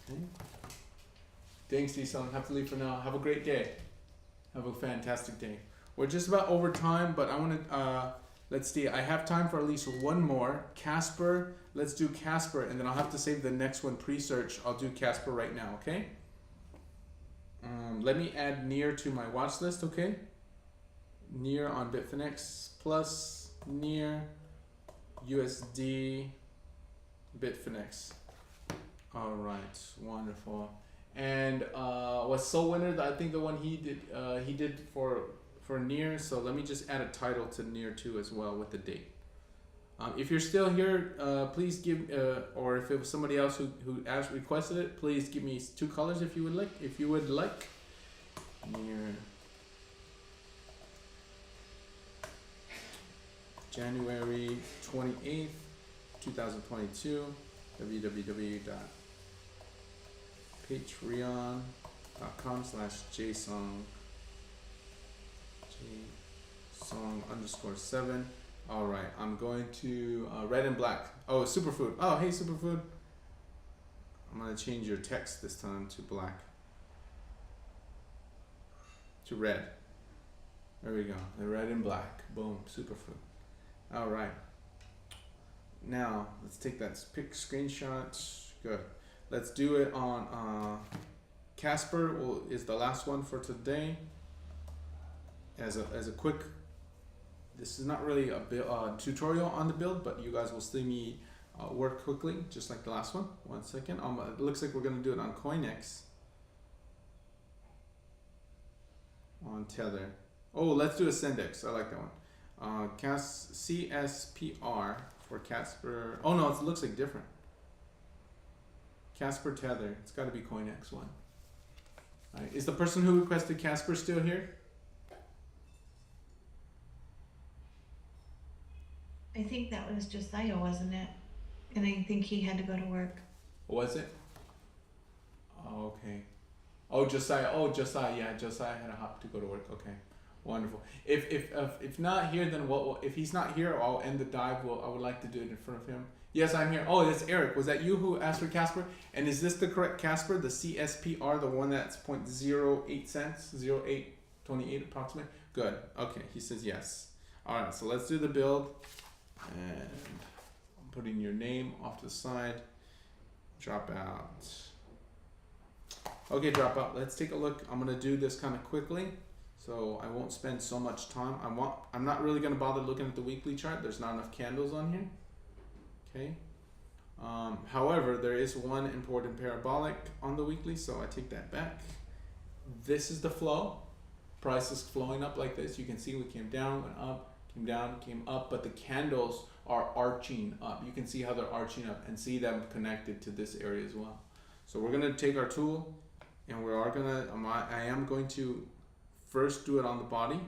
Okay. Thanks, D-Son. Have to leave for now. Have a great day. Have a fantastic day. We're just about over time, but I want to, let's see. I have time for at least one more. Casper. Let's do Casper, and then I'll have to save the next one pre-search. I'll do Casper right now, okay? Let me add near to my watch list, okay? Near on Bitfinex plus near USD Bitfinex. All right, wonderful. And was Soul Winner? I think the one he did for near. So let me just add a title to near too as well with the date. If you're still here, please give, or if it was somebody else who requested it, please give me 2 colors if you would like. If you would like. Near January 28th, 2022. www.patreon.com/jsong _7. All right, I'm going to red and black. Oh, Superfood. Oh, hey, Superfood. I'm going to change your text this time to black. To red. There we go. The red and black. Boom. Superfood. All right. Now, let's take that screenshot. Good. Let's do it on Casper is the last one for today. As a quick, this is not really a tutorial on the build, but you guys will see me work quickly, just like the last one. 1 second. It looks like we're going to do it on CoinX. on tether. Oh, let's do a Syndex. I like that one. CSPR for Casper. Oh no, it looks like different. Casper tether. It's got to be CoinX one. All right. Is the person who requested Casper still here? I think that was Josiah, wasn't it? And I think he had to go to work. Was it? Oh, okay. Oh, Josiah. Oh, Josiah. Yeah, Josiah had to hop to go to work. Okay, wonderful. If not here, then if he's not here, I'll end the dive. I would like to do it in front of him. Yes, I'm here. Oh, that's Eric. Was that you who asked for Casper? And is this the correct Casper? The CSPR, the one that's 0.08 cents, 0.828 approximate. Good. Okay, he says yes. All right. So let's do the build, and I'm putting your name off to the side. Drop out. Okay, drop out. Let's take a look. I'm gonna do this kind of quickly, so I won't spend so much time. I'm not really gonna bother looking at the weekly chart. There's not enough candles on here. Okay. However, there is one important parabolic on the weekly, so I take that back. This is the flow. Price is flowing up like this. You can see we came down, went up, came down, came up, but the candles are arching up. You can see how they're arching up and see them connected to this area as well. So we're gonna take our tool, and I am going to first do it on the body,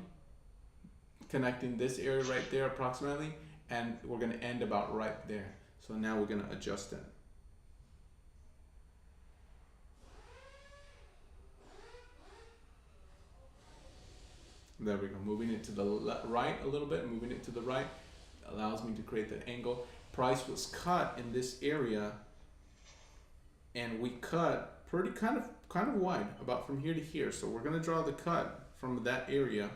connecting this area right there approximately, and we're gonna end about right there. So now we're gonna adjust it. There we go, moving it to the right a little bit, moving it to the right, allows me to create that angle. Price was cut in this area, and we cut pretty kind of wide, about from here to here. So we're gonna draw the cut from that area,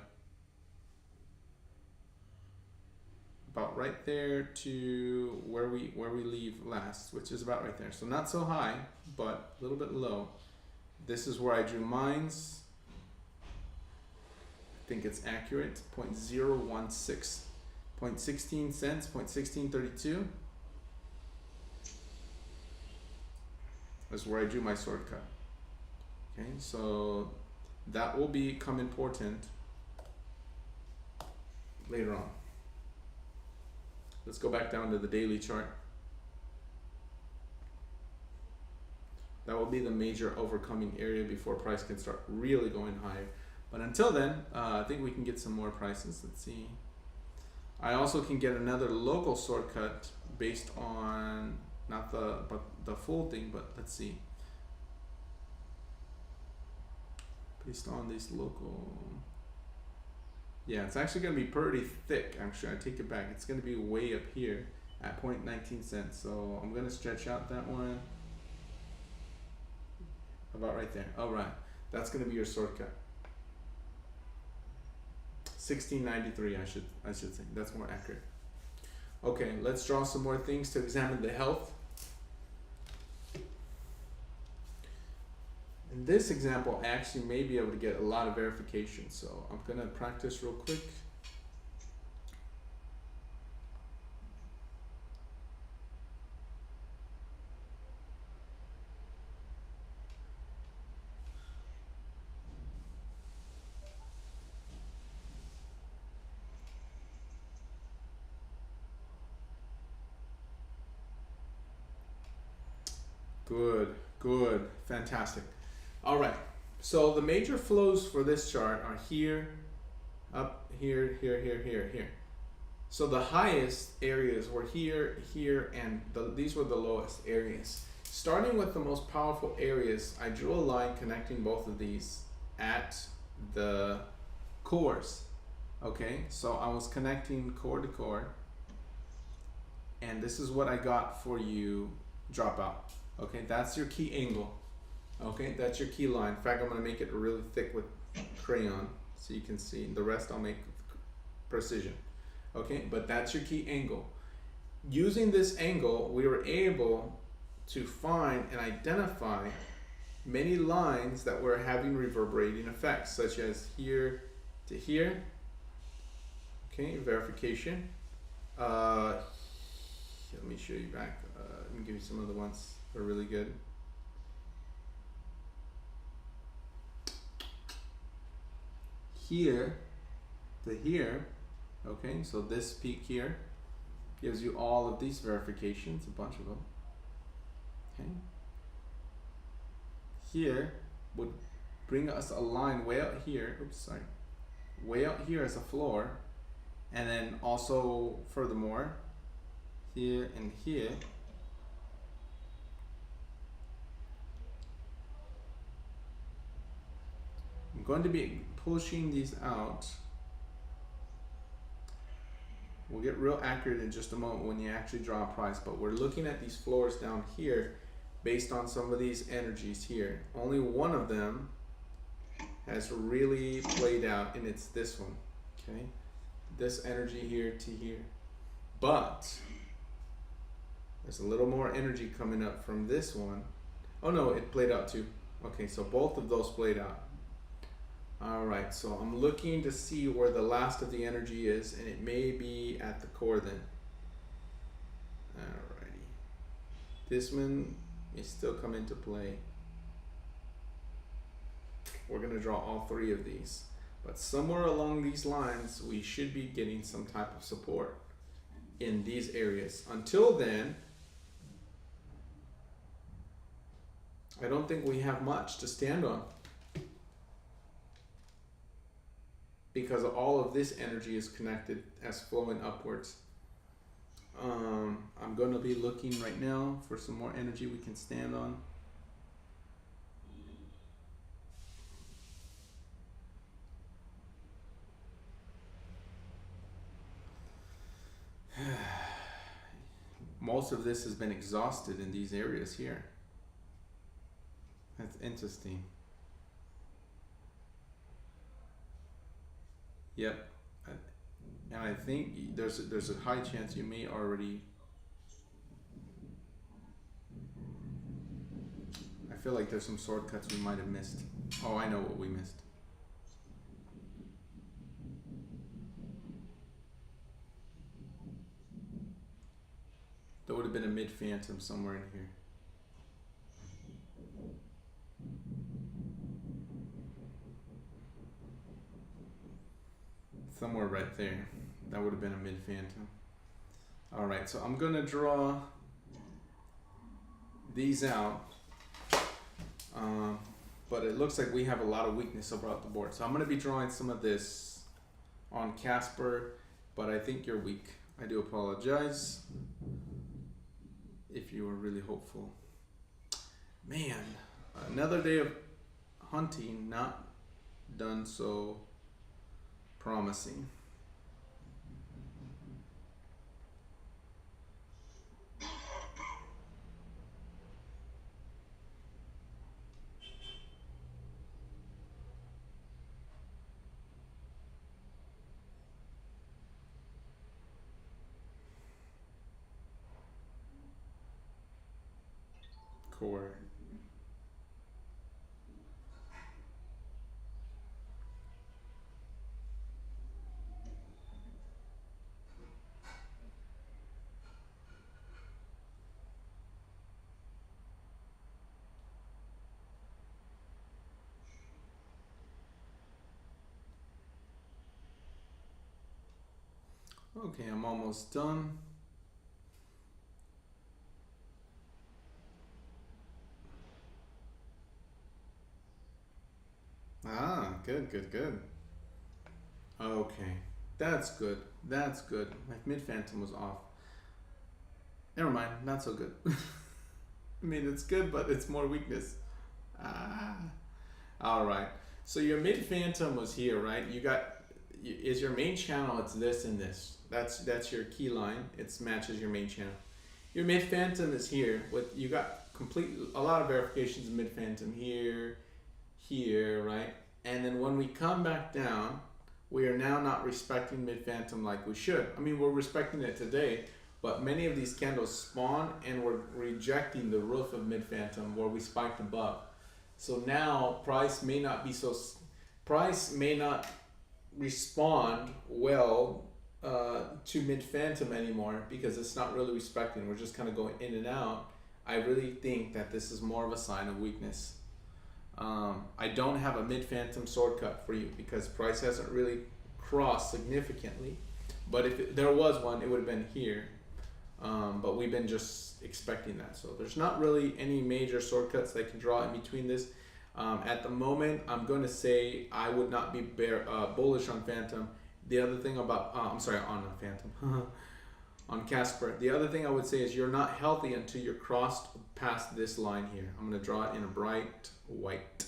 about right there to where we leave last, which is about right there. So not so high, but a little bit low. This is where I drew mines. I think it's accurate. 0.016, 0.16 cents, 0.1632. That's where I drew my sword cut. Okay, so that will become important later on. Let's go back down to the daily chart. That will be the major overcoming area before price can start really going higher. But until then, I think we can get some more prices. Let's see. I also can get another local sword cut based on not the full thing, but let's see. Based on this local. Yeah, it's actually going to be pretty thick. Actually, I take it back. It's going to be way up here at 0.19 cents. So I'm going to stretch out that one about right there. All right, that's going to be your sword cut. 1693, I should say. That's more accurate. Okay, let's draw some more things to examine the health. In this example, I actually may be able to get a lot of verification, so I'm gonna practice real quick. Good, fantastic. All right, so the major flows for this chart are here, up, here. So the highest areas were here, and these were the lowest areas. Starting with the most powerful areas, I drew a line connecting both of these at the cores. Okay, so I was connecting core to core, and this is what I got for you, dropout. Okay, that's your key angle. Okay, that's your key line. In fact, I'm gonna make it really thick with crayon so you can see. The rest I'll make with precision. Okay, but that's your key angle. Using this angle, we were able to find and identify many lines that were having reverberating effects, such as here to here. Okay, verification. Let me show you back. Let me give you some of the ones that are really good. here to here. Okay, so this peak here gives you all of these verifications, a bunch of them. Okay, here would bring us a line way out here, way out here as a floor, and then also furthermore here and here. I'm going to be pushing these out. We'll get real accurate in just a moment when you actually draw a price, but we're looking at these floors down here based on some of these energies here. Only one of them has really played out, and it's this one, okay? This energy here to here. But there's a little more energy coming up from this one. Oh no, it played out too. Okay, so both of those played out. All right, so I'm looking to see where the last of the energy is, and it may be at the core then. Alrighty. This one may still come into play. We're gonna draw all three of these, but somewhere along these lines, we should be getting some type of support in these areas. Until then, I don't think we have much to stand on, because all of this energy is connected as flowing upwards. I'm going to be looking right now for some more energy we can stand on. Most of this has been exhausted in these areas here. That's interesting. Yep, and I think there's a high chance you may already. I feel like there's some shortcuts we might have missed. Oh, I know what we missed. There would have been a mid-phantom somewhere in here. Somewhere right there. That would have been a mid-phantom. Alright, so I'm going to draw these out. But it looks like we have a lot of weakness throughout the board. So I'm going to be drawing some of this on Casper, but I think you're weak. I do apologize if you were really hopeful. Man, another day of hunting, not done so promising. Core. Okay, I'm almost done. Ah, good, good, good. Okay, that's good. That's good. My mid-phantom was off. Never mind, not so good. I mean, it's good, but it's more weakness. Ah. All right. So your mid-phantom was here, right? You got, is your main channel, it's this and this. That's your key line. It matches your main channel. Your mid-phantom is here. With you got a lot of verifications of mid-phantom here, here, right? And then when we come back down, we are now not respecting mid-phantom like we should. I mean, we're respecting it today, but many of these candles spawn and we're rejecting the roof of mid-phantom where we spiked above. So now price may not respond well to mid-phantom anymore because it's not really respecting. We're just kind of going in and out. I really think that this is more of a sign of weakness. I don't have a mid-phantom sword cut for you because price hasn't really crossed significantly. But if there was one, it would have been here. But we've been just expecting that. So there's not really any major sword cuts that I can draw in between this. At the moment, I'm going to say I would not be bullish on Phantom. The other thing about, I'm sorry, on Phantom, on Casper. The other thing I would say is you're not healthy until you're crossed past this line here. I'm going to draw it in a bright white.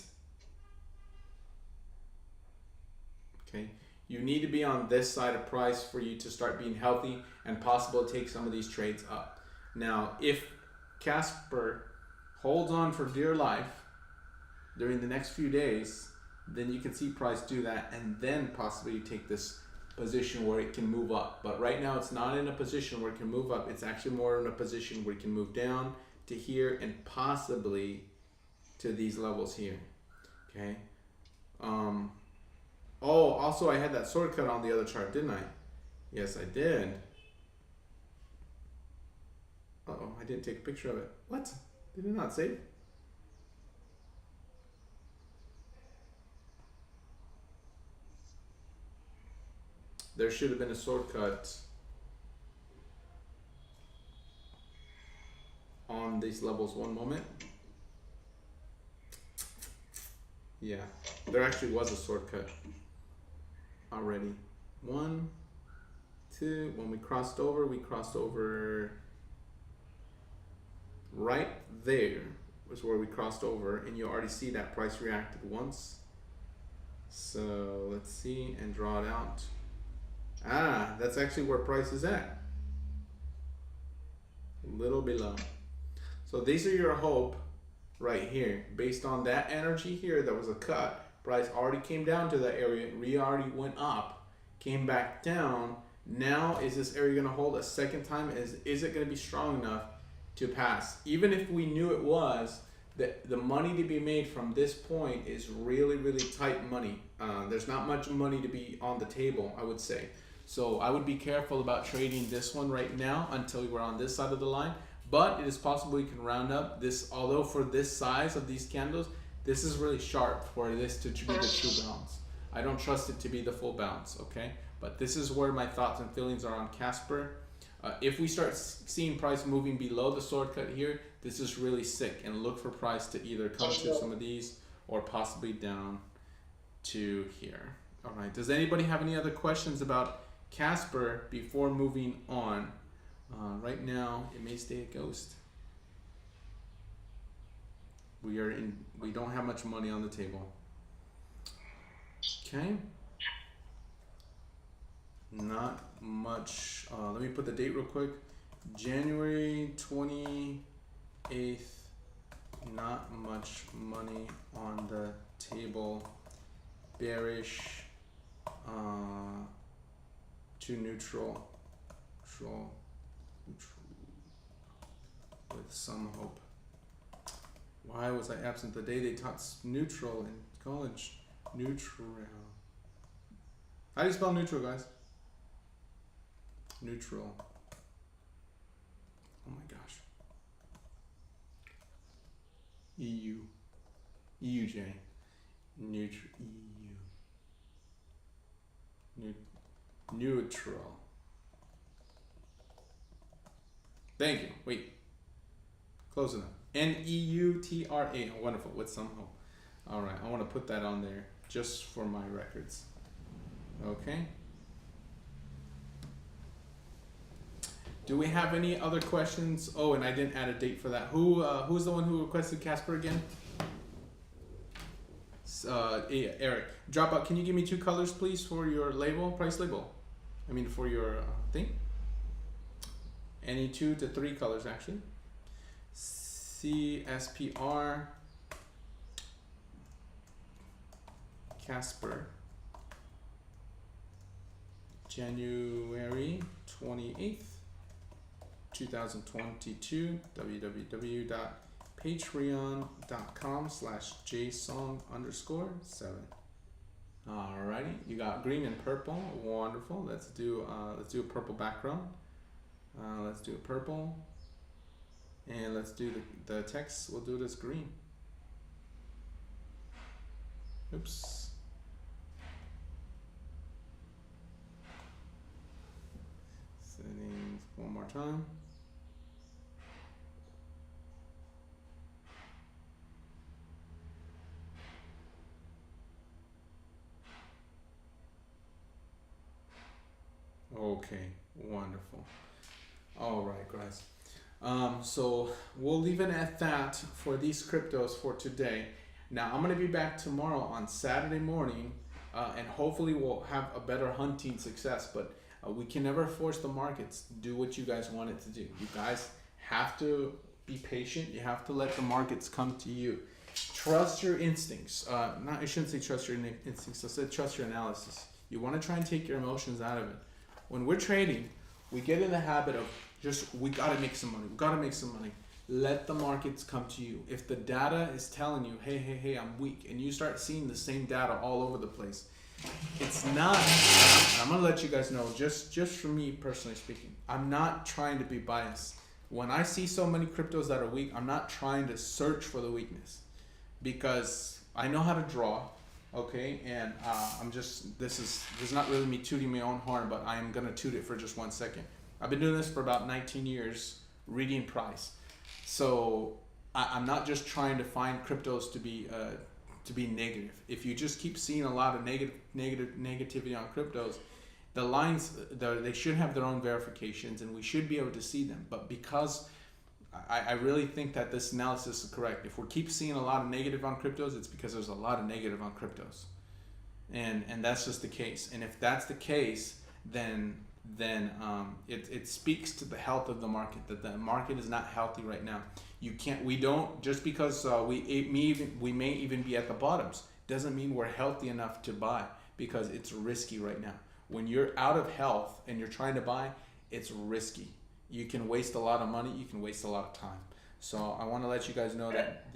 Okay. You need to be on this side of price for you to start being healthy and possible to take some of these trades up. Now, if Casper holds on for dear life during the next few days, then you can see price do that and then possibly take this position where it can move up. But right now it's not in a position where it can move up. It's actually more in a position where it can move down to here and possibly to these levels here. Okay. Oh, also I had that sword cut on the other chart, didn't I? Yes, I did. Uh-oh, I didn't take a picture of it. What? Did it not save? There should have been a sword cut on these levels. One moment. Yeah, there actually was a sword cut already. 1, 2, when we crossed over right there was where we crossed over, and you already see that price reacted once. So let's see and draw it out. Ah, that's actually where price is at. A little below. So these are your hope right here. Based on that energy here, that was a cut. Price already came down to that area. Already went up, came back down. Now is this area going to hold a second time? Is it going to be strong enough to pass? Even if we knew it was, the money to be made from this point is really, really tight money. There's not much money to be on the table, I would say. So I would be careful about trading this one right now until we're on this side of the line. But it is possible you can round up this, although for this size of these candles, this is really sharp for this to be the true bounce. I don't trust it to be the full bounce, okay? But this is where my thoughts and feelings are on Casper. If we start seeing price moving below the sword cut here, this is really sick, and look for price to either come to some of these or possibly down to here. All right, does anybody have any other questions about Casper before moving on? Right now, it may stay a ghost. We don't have much money on the table. Okay. Not much. Let me put the date real quick. January 28th. Not much money on the table. Bearish to neutral. With some hope. Why was I absent the day they taught neutral in college? Neutral. How do you spell neutral, guys? Neutral. Oh my gosh. EU. EUJ. Neutral. EU. Neutral. Thank you. Wait. Close enough. N-E-U-T-R-A. Wonderful. With some hope. All right. I want to put that on there just for my records. Okay. Do we have any other questions? Oh, and I didn't add a date for that. Who's the one who requested Casper again? Eric. Dropout. Can you give me 2 colors, please, for your label, price label? I mean, for your thing. Any 2 to 3 colors, actually. CSPR. Casper. January 28th, 2022. www.patreon.com/jsong_7. Alrighty, you got green and purple. Wonderful. Let's do a purple background. Let's do a purple, and let's do the text. We'll do it as green. Oops. Settings one more time. Okay, wonderful. All right, guys. So we'll leave it at that for these cryptos for today. Now I'm gonna be back tomorrow on Saturday morning, and hopefully we'll have a better hunting success. But we can never force the markets to do what you guys want it to do. You guys have to be patient. You have to let the markets come to you. Trust your instincts. I shouldn't say trust your instincts. I said trust your analysis. You want to try and take your emotions out of it. When we're trading, we get in the habit of we gotta make some money. We gotta make some money. Let the markets come to you. If the data is telling you, hey, I'm weak, and you start seeing the same data all over the place, it's not. I'm gonna let you guys know, just for me personally speaking, I'm not trying to be biased. When I see so many cryptos that are weak, I'm not trying to search for the weakness, because I know how to draw. Okay, and this is not really me tooting my own horn, but I am gonna toot it for just 1 second. I've been doing this for about 19 years, reading price. So I'm not just trying to find cryptos to be negative. If you just keep seeing a lot of negativity on cryptos, the lines they should have their own verifications, and we should be able to see them. But because I really think that this analysis is correct. If we keep seeing a lot of negative on cryptos, it's because there's a lot of negative on cryptos, and that's just the case. And if that's the case, then it speaks to the health of the market, that the market is not healthy right now. We don't just because we may even be at the bottoms doesn't mean we're healthy enough to buy, because it's risky right now. When you're out of health and you're trying to buy, it's risky. You can waste a lot of money. You can waste a lot of time. So I want to let you guys know that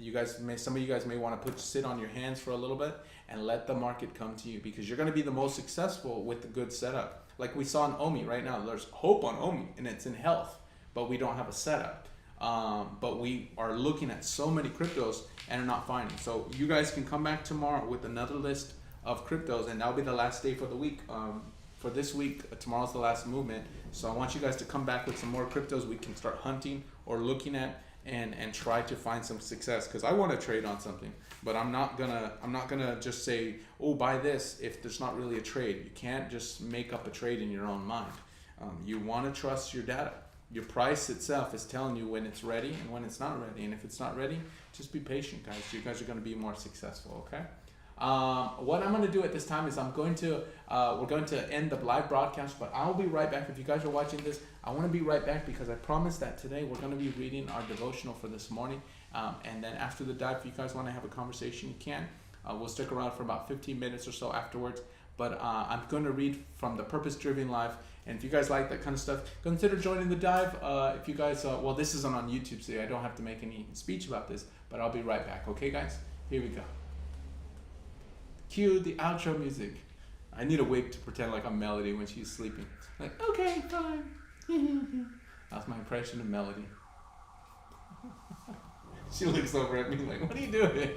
some of you guys may want to sit on your hands for a little bit and let the market come to you, because you're going to be the most successful with the good setup. Like we saw in OMI right now, there's hope on OMI and it's in health, but we don't have a setup. But we are looking at so many cryptos and are not finding. So you guys can come back tomorrow with another list of cryptos, and that'll be the last day for the week. For this week, tomorrow's the last movement. So I want you guys to come back with some more cryptos we can start hunting or looking at and try to find some success, because I want to trade on something, but I'm not gonna just say, oh, buy this if there's not really a trade. You can't just make up a trade in your own mind. You want to trust your data. Your price itself is telling you when it's ready and when it's not ready. And if it's not ready, just be patient, guys. You guys are going to be more successful, okay? What I'm going to do at this time is we're going to end the live broadcast, but I'll be right back. If you guys are watching this, I want to be right back, because I promised that today we're going to be reading our devotional for this morning. And then after the dive, if you guys want to have a conversation, you can. We'll stick around for about 15 minutes or so afterwards. But I'm going to read from the Purpose Driven Life. And if you guys like that kind of stuff, consider joining the dive. If you guys, this isn't on YouTube, so I don't have to make any speech about this, but I'll be right back. Okay, guys? Here we go. Cue the outro music. I need a wig to pretend like I'm Melody when she's sleeping. Like, okay, fine. That's my impression of Melody. She looks over at me like, what are you doing?